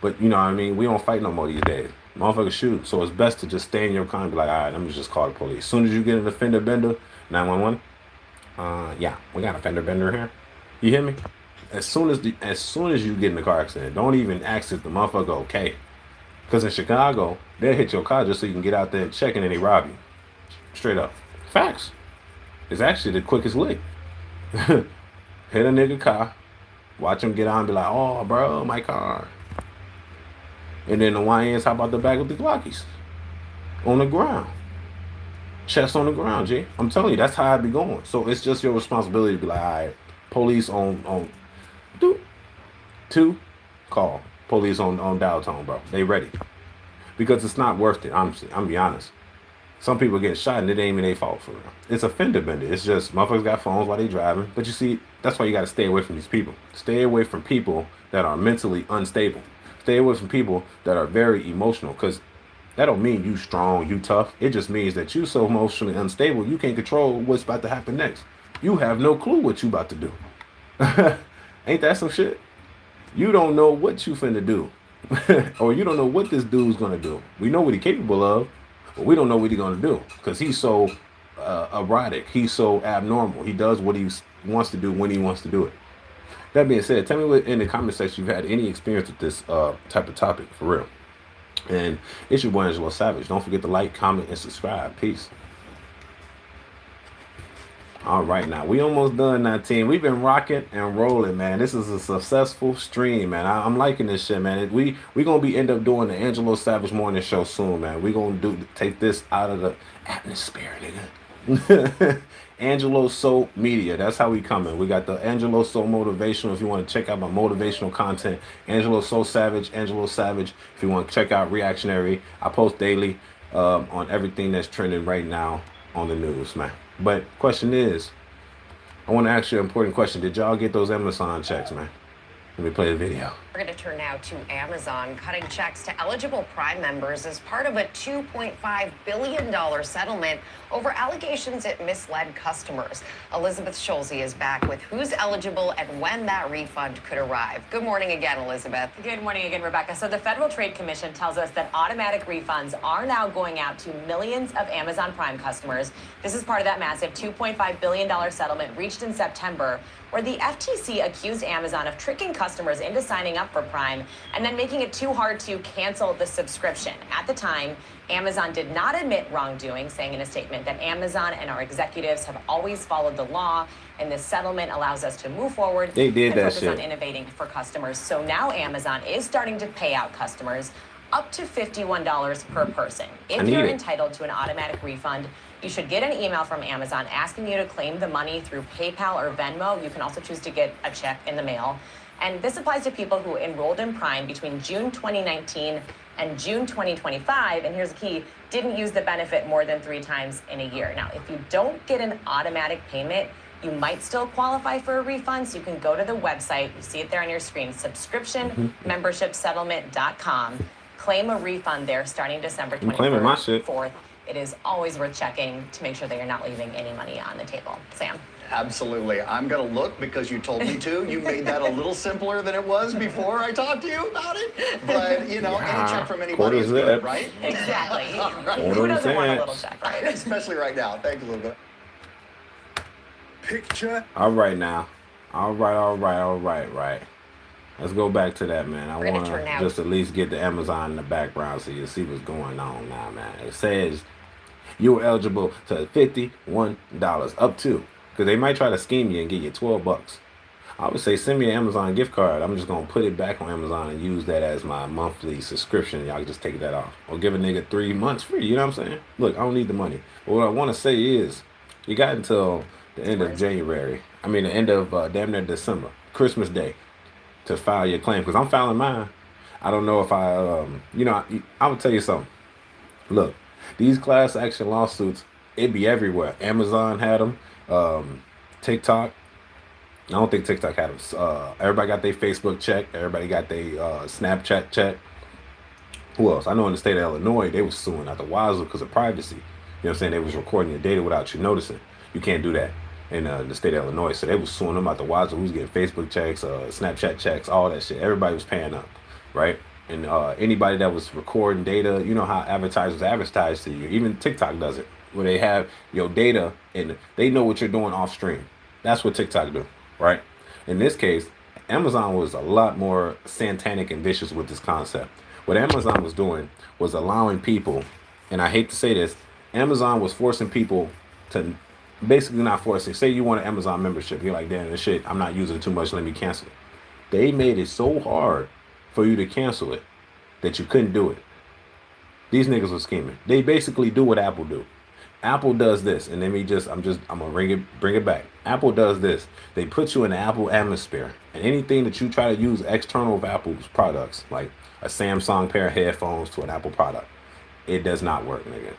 But you know what I mean? We don't fight no more these days. Motherfuckers shoot. So it's best to just stay in your car and be like, all right, let me just call the police. As soon as you get an offender bender, 911. Yeah, we got a fender bender here. You hear me? As soon as you get in a car accident, don't even ask if the motherfucker okay. Because in Chicago, they'll hit your car just so you can get out there and check, and then they rob you. Straight up. Facts. It's actually the quickest lick. Hit a nigga car. Watch him get out and be like, oh, bro, my car. And then the YNs hop out the back with the Glockies. On the ground. Chest on the ground, G. I'm telling you, that's how I be going. So it's just your responsibility to be like, all right, police on 2, call. Police on dial tone, bro. They ready. Because it's not worth it, honestly. I'm be honest. Some people get shot and it ain't even their fault for real. It's a fender bender. It's just motherfuckers got phones while they driving. But you see, that's why you got to stay away from these people. Stay away from people that are mentally unstable. Stay away from people that are very emotional, because that don't mean you strong, you tough. It just means that you so emotionally unstable, you can't control what's about to happen next. You have no clue what you about to do. Ain't that some shit? You don't know what you finna do. Or you don't know what this dude's gonna do. We know what he's capable of, but we don't know what he's gonna do, because he's so erratic. He's so abnormal. He does what he wants to do when he wants to do it. That being said, tell me what in the comment section you've had any experience with this type of topic, for real. And it's your boy Angelo Savage. Don't forget to like, comment, and subscribe. Peace. All right, now we almost done now, team. We've been rocking and rolling, man. This is a successful stream, man. I'm liking this shit, man. We gonna end up doing the Angelo Savage morning show soon, man. We gonna take this out of the atmosphere, nigga. Angelo Soul Media. That's how we coming. We got the Angelo Soul Motivational. If you want to check out my motivational content, Angelo Soul Savage, Angelo Savage. If you want to check out Reactionary, I post daily on everything that's trending right now on the news, man. But question is, I want to ask you an important question. Did y'all get those Amazon checks, man? Let me play the video. We're going to turn now to Amazon cutting checks to eligible Prime members as part of a $2.5 billion settlement over allegations it misled customers. Elizabeth Schulze is back with who's eligible and when that refund could arrive. Good morning again, Elizabeth. Good morning again, Rebecca. So the Federal Trade Commission tells us that automatic refunds are now going out to millions of Amazon Prime customers. This is part of that massive $2.5 billion settlement reached in September, where the FTC accused Amazon of tricking customers into signing up up for Prime and then making it too hard to cancel the subscription. At the time, Amazon did not admit wrongdoing, saying in a statement that Amazon and our executives have always followed the law, and this settlement allows us to move forward They did and that focus shit. on innovating for customers. So now Amazon is starting to pay out customers up to $51 per person. If you're entitled to an automatic refund, you should get an email from Amazon asking you to claim the money through PayPal or Venmo. You can also choose to get a check in the mail. And this applies to people who enrolled in Prime between June 2019 and June 2025. And here's the key, didn't use the benefit more than 3 times in a year. Now, if you don't get an automatic payment, you might still qualify for a refund. So you can go to the website, you see it there on your screen, subscriptionmembershipsettlement.com. Claim a refund there starting December 24th. It is always worth checking to make sure that you're not leaving any money on the table. Sam? Absolutely. I'm going to look because you told me to. You made that a little simpler than it was before I talked to you about it. But, you know, any check from anybody is good, right? Exactly. Right. Who doesn't want a little check, right? Especially right now. Thank you, Luca. Picture. All right now. All right. Let's go back to that, man. I want to just at least get the Amazon in the background so you see what's going on now, man. It says you're eligible to $51 up to, because they might try to scheme you and get you $12. I would say send me an Amazon gift card. I'm just going to put it back on Amazon and use that as my monthly subscription. Y'all can just take that off. Or give a nigga 3 months free. You know what I'm saying? Look, I don't need the money. But what I want to say is you got until the end of January. I mean, the end of damn near December. Christmas Day. To file your claim, because I'm filing mine. I don't know if I would tell you something. Look, these class action lawsuits, it be everywhere. Amazon had them. TikTok. I don't think TikTok had them. Everybody got their Facebook check. Everybody got their Snapchat check. Who else? I know in the state of Illinois, they was suing out the wazoo because of privacy. You know what I'm saying? They was recording your data without you noticing. You can't do that in the state of Illinois. So they was suing them out the wazoo. Who's getting Facebook checks, Snapchat checks, all that shit. Everybody was paying up, right? And anybody that was recording data, you know how advertisers advertise to you. Even TikTok does it, where they have your data and they know what you're doing off stream. That's what TikTok do, right? In this case, Amazon was a lot more satanic and vicious with this concept. What Amazon was doing was allowing people, and I hate to say this, Amazon was forcing people to basically not forcing. Say you want an Amazon membership. You're like, damn, this shit, I'm not using it too much. Let me cancel it. They made it so hard for you to cancel it that you couldn't do it. These niggas were scheming. They basically do what Apple do. Apple does this, and I'm gonna bring it back. Apple does this. They put you in the Apple atmosphere, and anything that you try to use external of Apple's products, like a Samsung pair of headphones to an Apple product, it does not work, nigga,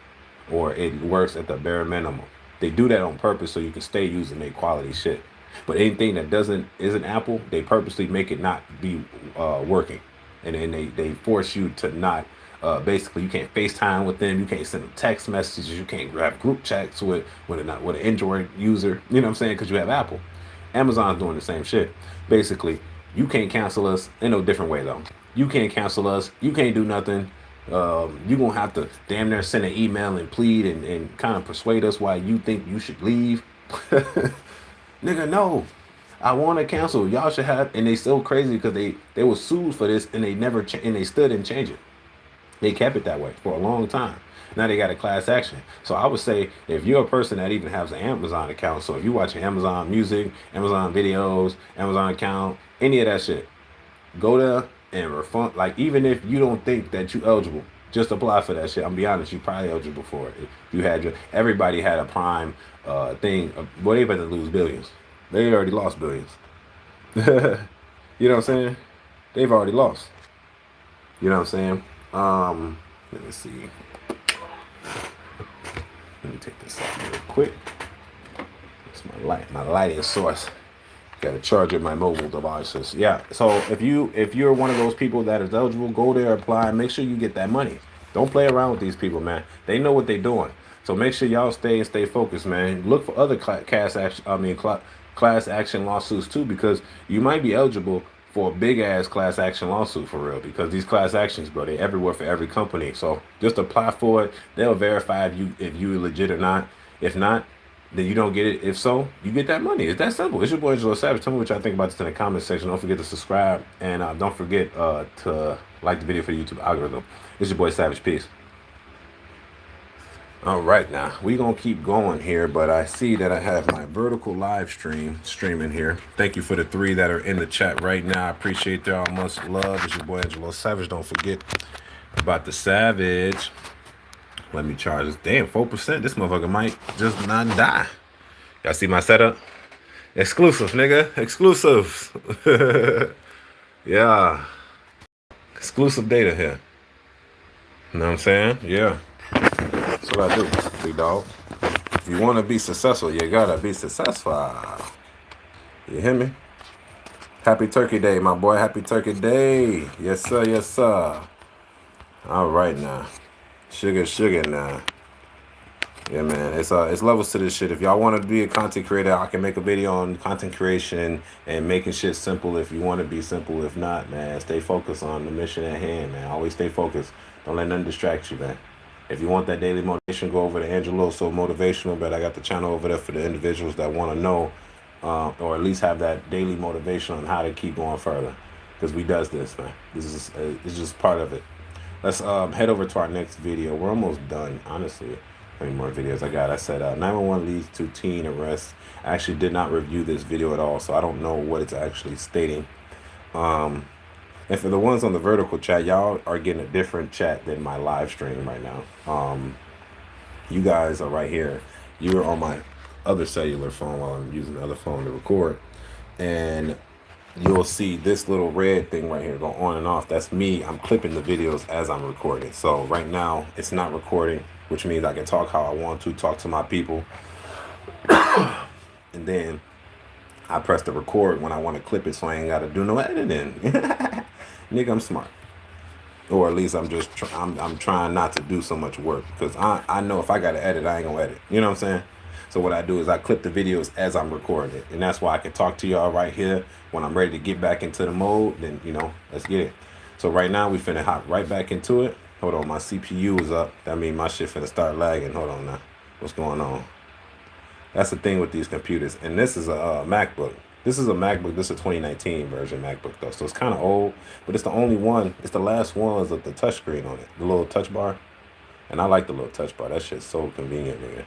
or it works at the bare minimum. They do that on purpose so you can stay using their quality shit. But anything that isn't Apple, they purposely make it not be working, and then they force you to not. Basically, you can't FaceTime with them. You can't send them text messages. You can't grab group chats with an Android user. You know what I'm saying? Because you have Apple. Amazon's doing the same shit. Basically, you can't cancel us in no different way though. You can't cancel us. You can't do nothing. You're going to have to damn near send an email and plead and kind of persuade us why you think you should leave. Nigga, no. I want to cancel. Y'all should have. And they so crazy because they were sued for this and they never and they still didn't change it. They kept it that way for a long time. Now they got a class action. So I would say if you're a person that even has an Amazon account, so if you watching Amazon Music, Amazon Videos, Amazon account, any of that shit, go there and refund. Like, even if you don't think that you eligible, just apply for that shit. I'm be honest, you probably eligible for it. If you had everybody had a Prime thing. Boy, they about to lose billions. They already lost billions. You know what I'm saying? They've already lost. You know what I'm saying? Let me see. Let me take this off real quick. It's my lighting source. Got to charge up my mobile devices. Yeah. So if you're one of those people that is eligible, go there, apply, and make sure you get that money. Don't play around with these people, man. They know what they're doing. So make sure y'all stay focused, man. Look for other class action lawsuits too, because you might be eligible for a big ass class action lawsuit for real. Because these class actions, bro, they're everywhere for every company. So just apply for it. They'll verify if you legit or not. If not, then you don't get it. If so, you get that money. It's that simple. It's your boy Angelo Savage. Tell me what y'all think about this in the comment section. Don't forget to subscribe, and don't forget to like the video for the YouTube algorithm. It's your boy Savage. Peace. All right, now we gonna keep going here, but I see that I have my vertical live streaming here. Thank you for the 3 that are in the chat right now. I appreciate y'all. Much love. It's your boy Angelo Savage. Don't forget about the Savage. Let me charge this. Damn, 4%. This motherfucker might just not die. Y'all see my setup? Exclusive, nigga. Exclusive. Yeah. Exclusive data here. You know what I'm saying? Yeah. That's what I do, big dog. If you want to be successful, you gotta be successful. You hear me? Happy Turkey Day, my boy. Happy Turkey Day. Yes, sir. Yes, sir. All right, now. Sugar now. Yeah, man. It's levels to this shit. If y'all want to be a content creator, I can make a video on content creation and making shit simple if you want to be simple. If not, man, stay focused on the mission at hand, man. Always stay focused. Don't let nothing distract you, man. If you want that daily motivation, go over to Angelo So Motivational. But I got the channel over there for the individuals that want to know, or at least have that daily motivation on how to keep going further. Because we does this, man. This is it's just part of it. Let's head over to our next video. We're almost done, honestly. How many more videos I got? I said 911 leads to teen arrest. I actually did not review this video at all, so I don't know what it's actually stating. And for the ones on the vertical chat, y'all are getting a different chat than my live stream right now. You guys are right here. You're on my other cellular phone while I'm using the other phone to record. And you'll see this little red thing right here go on and off. That's me. I'm clipping the videos as I'm recording. So right now, it's not recording, which means I can talk how I want to, talk to my people. And then I press the record when I want to clip it, so I ain't got to do no editing. Nigga, I'm smart. Or at least I'm just I'm trying not to do so much work, because I know if I got to edit, I ain't gonna edit. You know what I'm saying? So what I do is I clip the videos as I'm recording it, and that's why I can talk to y'all right here when I'm ready to get back into the mode. Then, you know, let's get it. So right now we finna hop right back into it. Hold on, my CPU is up. That means my shit finna start lagging. Hold on now. What's going on? That's the thing with these computers. And this is a MacBook. This is a MacBook. This is a 2019 version MacBook though, so it's kind of old, but it's the only one. It's the last ones with the touchscreen on it, the little touch bar. And I like the little touch bar. That shit's so convenient, nigga.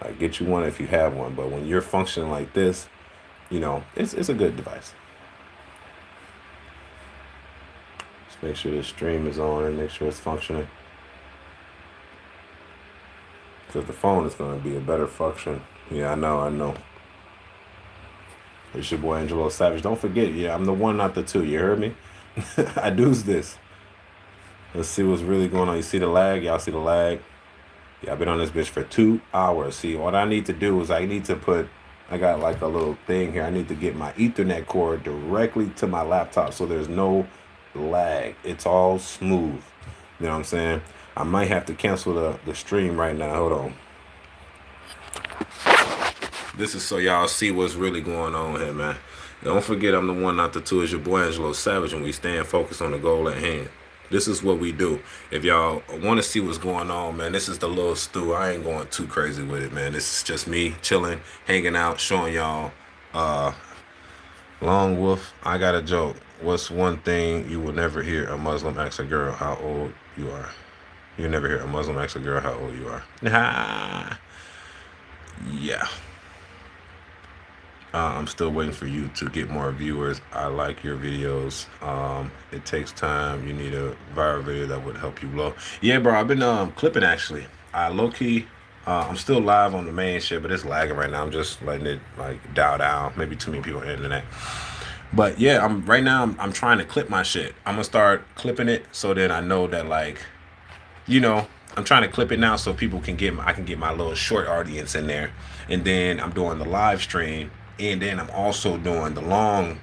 Like, get you one if you have one, but when you're functioning like this, you know, it's a good device. Just make sure the stream is on and make sure it's functioning, because the phone is going to be a better function. Yeah, I know. It's your boy Angelo Savage. Don't forget, yeah, I'm the one, not the two. You heard me? I do's this. Let's see what's really going on. You see the lag? Y'all see the lag? Yeah, I've been on this bitch for 2 hours. See, what I need to do is I got like a little thing here. I need to get my Ethernet cord directly to my laptop so there's no lag. It's all smooth. You know what I'm saying? I might have to cancel the stream right now. Hold on. This is so y'all see what's really going on here, man. Don't forget, I'm the one, not the two. Is your boy Angelo Savage, and we stand focused on the goal at hand. This is what we do. If y'all want to see what's going on, man, this is the little stew. I ain't going too crazy with it, man. This is just me chilling, hanging out, showing y'all. Long Wolf, I got a joke. What's one thing you will never hear a Muslim ask a girl how old you are? You'll never hear a Muslim ask a girl how old you are. Yeah. I'm still waiting for you to get more viewers. I like your videos. It takes time. You need a viral video that would help you blow. Yeah, bro, I've been clipping actually. Low-key, I'm still live on the main shit, but it's lagging right now. I'm just letting it like dial down. Maybe too many people on the internet. But yeah, right now I'm trying to clip my shit. I'm gonna start clipping it so then I know that, like, you know, I'm trying to clip it now so people can I can get my little short audience in there. And then I'm doing the live stream, and then I'm also doing the long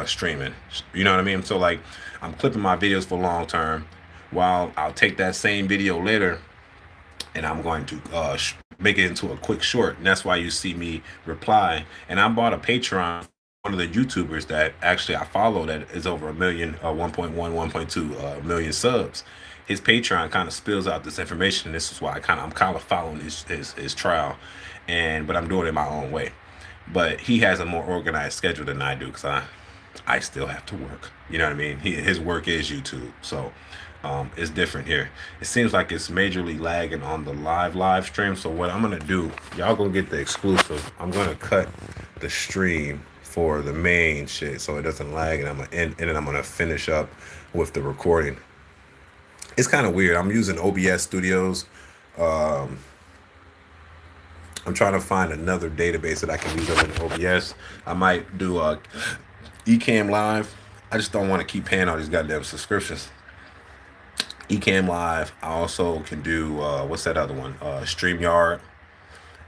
streaming. You know what I mean? So like, I'm clipping my videos for long term, while I'll take that same video later and I'm going to make it into a quick short. And that's why you see me reply. And I bought a Patreon, one of the YouTubers that actually I follow, that is over 1 million, 1.1, 1.2 million subs. His Patreon kind of spills out this information. This is why I'm kind of following his trial. but I'm doing it my own way. But he has a more organized schedule than I do because I still have to work. You know what I mean? His work is YouTube, so it's different here. It seems like it's majorly lagging on the live stream. So what I'm gonna do, y'all gonna get the exclusive. I'm gonna cut the stream for the main shit so it doesn't lag, and then I'm gonna finish up with the recording. It's kind of weird. I'm using OBS Studios. I'm trying to find another database that I can use on OBS. I might do Ecamm Live. I just don't want to keep paying all these goddamn subscriptions. Ecamm Live. I also can do what's that other one? StreamYard.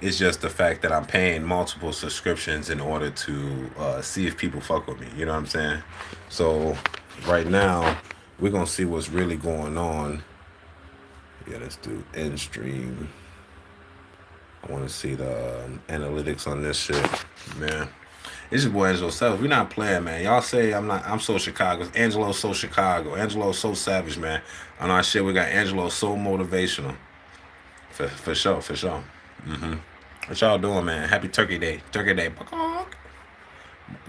It's just the fact that I'm paying multiple subscriptions in order to see if people fuck with me. You know what I'm saying? So right now we're gonna see what's really going on. Yeah, let's do end stream. I want to see the analytics on this shit, man. It's your boy Angelo Savage. We're not playing, man. Y'all say I'm so Chicago. Angelo so Chicago. Angelo so savage, man. On our shit, we got Angelo so motivational. For sure. What y'all doing, man? Happy Turkey Day. Turkey Day.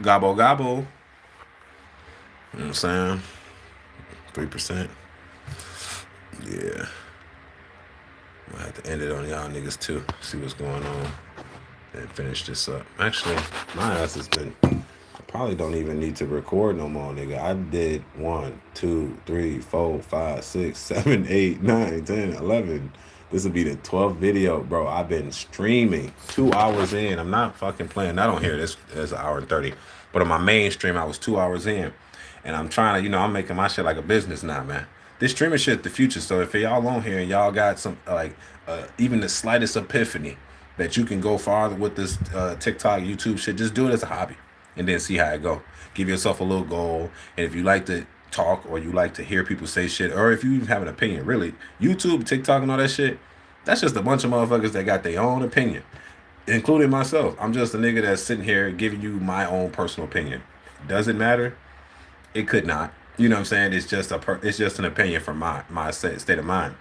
Gobble gobble. You know what I'm saying? 3%. Yeah. I'm gonna have to end it on y'all niggas too. See what's going on. And finish this up. Actually, my ass has been. I probably don't even need to record no more, nigga. I did 1, 2, 3, 4, 5, 6, 7, 8, 9, 10, 11. This will be the 12th video, bro. I've been streaming 2 hours in. I'm not fucking playing. I don't hear this as 1 hour and 30. But on my main stream, I was 2 hours in. And I'm trying to, I'm making my shit like a business now, man. This streaming shit the future. So if y'all on here and y'all got some, even the slightest epiphany that you can go farther with this TikTok, YouTube shit, just do it as a hobby and then see how it go. Give yourself a little goal. And if you like to talk or you like to hear people say shit, or if you even have an opinion, really, YouTube, TikTok, and all that shit, that's just a bunch of motherfuckers that got their own opinion, including myself. I'm just a nigga that's sitting here giving you my own personal opinion. Does it matter? It could not. You know what I'm saying? It's just it's just an opinion from my state of mind.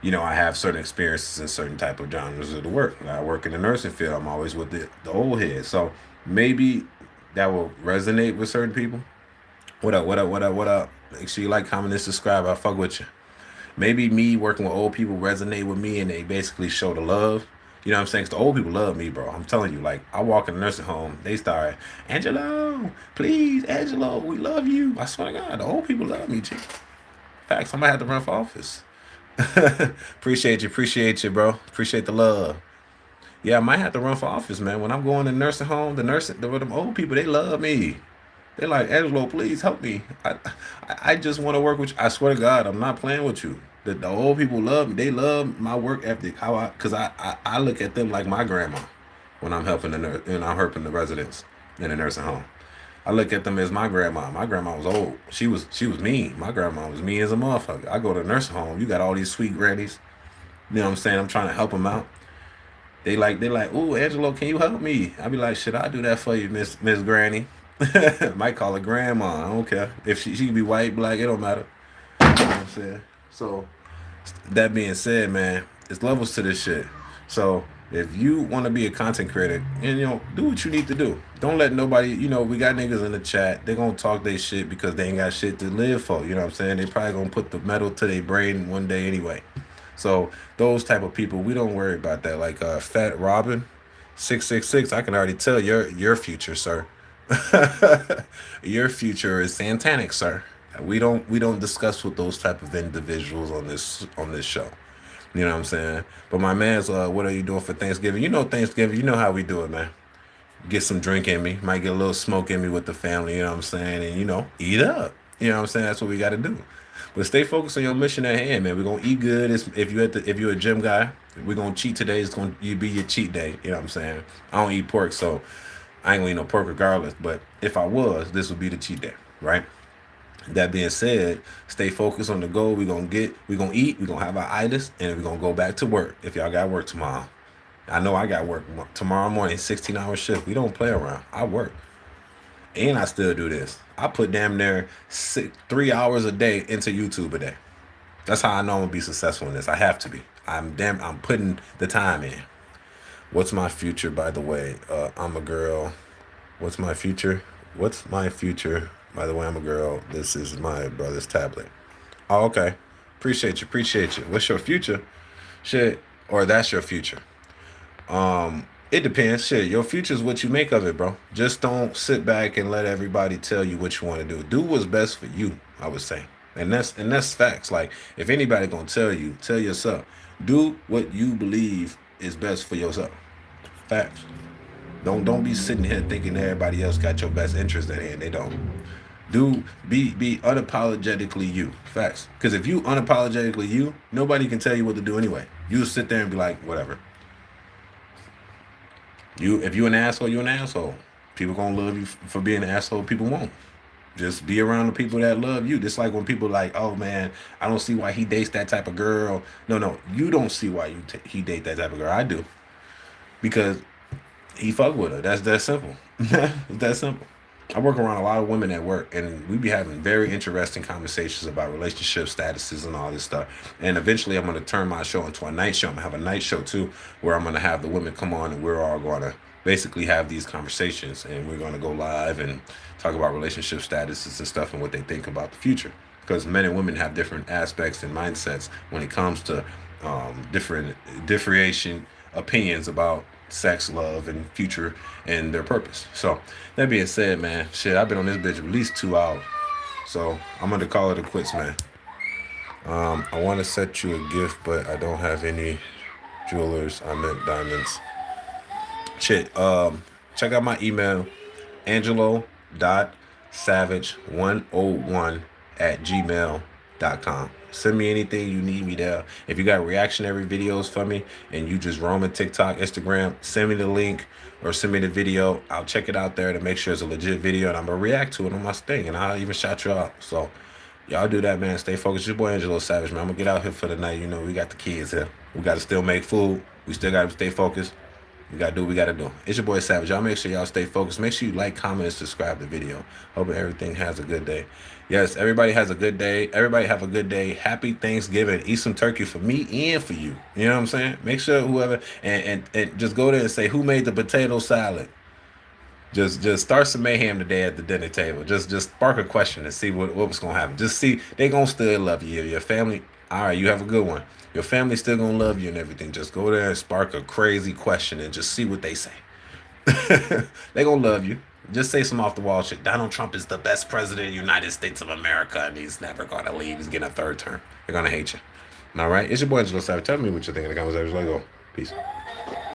I have certain experiences in certain type of genres of the work. I work in the nursing field. I'm always with the old head. So maybe that will resonate with certain people. What up? Make sure you like, comment, and subscribe. I fuck with you. Maybe me working with old people resonate with me and they basically show the love. You know what I'm saying? 'Cause the old people love me, bro. I'm telling you, like, I walk in the nursing home, they start, Angelo, please, Angelo, we love you. I swear to God, the old people love me, G. Facts, I might have to run for office. Appreciate you, bro. Appreciate the love. Yeah, I might have to run for office, man. When I'm going to nursing home, them old people, they love me. They're like, Angelo, please help me. I just want to work with you. I swear to God, I'm not playing with you. The old people love me. They love my work ethic. Because I look at them like my grandma when I'm helping the residents in the nursing home. I look at them as my grandma. My grandma was old. She was mean. My grandma was mean as a motherfucker. I go to a nursing home. You got all these sweet grannies. You know what I'm saying? I'm trying to help them out. They like, ooh, Angelo, can you help me? I be like, shit, I'll do that for you, Miss Granny. Might call her grandma. I don't care. If she can be white, black, it don't matter. You know what I'm saying? So that being said, man, it's levels to this shit. So if you want to be a content creator, and do what you need to do. Don't let nobody, we got niggas in the chat. They're gonna talk their shit because they ain't got shit to live for. You know what I'm saying? They probably gonna put the metal to their brain one day anyway. So those type of people, we don't worry about that. Like Fat Robin 666, I can already tell your future, sir. Your future is satanic, sir. We don't discuss with those type of individuals on this show. You know what I'm saying? But my man's what are you doing for Thanksgiving? Thanksgiving, you know how we do it, man. Get some drink in me, might get a little smoke in me with the family, you know what I'm saying? And eat up. You know what I'm saying? That's what we gotta do. But stay focused on your mission at hand, man. We're gonna eat good. If you're a gym guy, we're gonna cheat today. It's gonna be your cheat day. You know what I'm saying? I don't eat pork, so I ain't gonna eat no pork regardless. But if I was, this would be the cheat day, right? That being said, stay focused on the goal. We're gonna eat, we're gonna have our itis, and we're gonna go back to work. If y'all got work tomorrow. I know I got work tomorrow morning, 16-hour shift. We don't play around. I work. And I still do this. I put damn near 3 hours a day into YouTube a day. That's how I know I'm gonna be successful in this. I have to be. I'm putting the time in. What's my future, by the way? I'm a girl. What's my future? What's my future? By the way, I'm a girl. This is my brother's tablet. Oh, okay. Appreciate you. Appreciate you. What's your future? Shit. Or that's your future. It depends. Shit, your future is what you make of it, bro. Just don't sit back and let everybody tell you what you want to do. Do what's best for you, I would say. And that's facts. Like, if anybody gonna tell you, tell yourself. Do what you believe is best for yourself. Facts. Don't be sitting here thinking everybody else got your best interest at hand. They don't. Be unapologetically you. Facts. Because if you unapologetically you, nobody can tell you what to do anyway. You sit there and be like, whatever. If you an asshole, you an asshole. People gonna love you for being an asshole. People won't. Just be around the people that love you. Just like when people like, oh man, I don't see why he dates that type of girl. No, you don't see why he date that type of girl. I do, because he fuck with her. That's simple. That's simple. I work around a lot of women at work, and we be having very interesting conversations about relationship statuses and all this stuff. And eventually, I'm going to turn my show into a night show. I'm going to have a night show too, where I'm going to have the women come on, and we're all going to basically have these conversations, and we're going to go live and talk about relationship statuses and stuff and what they think about the future. Because men and women have different aspects and mindsets when it comes to different differentiation opinions about sex, love, and future and their purpose. So that being said, man, shit, I've been on this bitch at least 2 hours. So I'm gonna call it a quits, man. I want to set you a gift, but I don't have any jewelers. I meant diamonds. Shit. Check out my email, angelo.savage101@gmail.com. Send me anything you need me there. If you got reactionary videos for me and you just roaming TikTok, Instagram, send me the link or send me the video. I'll check it out there to make sure it's a legit video, and I'm gonna react to it on my thing, and I'll even shout you out. So y'all do that, man. Stay focused. Your boy Angelo Savage, man. I'm gonna get out here for the night. You know, we got the kids here. We gotta still make food. We still gotta stay focused. We gotta do what we gotta do. It's your boy Savage. Y'all make sure y'all stay focused. Make sure you like, comment, and subscribe to the video. Hoping everything has a good day. Yes, everybody has a good day. Everybody have a good day. Happy Thanksgiving. Eat some turkey for me and for you. You know what I'm saying? Make sure whoever and just go there and say, who made the potato salad? Just start some mayhem today at the dinner table. Just spark a question and see what was gonna happen. Just see they gonna still love you. Your family, all right, you have a good one. Your family still gonna love you and everything. Just go there and spark a crazy question and just see what they say. They gonna love you. Just say some off the wall shit. Donald Trump is the best president of the United States of America, and he's never gonna leave. He's getting a third term. They're gonna hate you. All right, it's your boy Angelo Savage. Tell me what you think in the comments section. Let's go. Peace.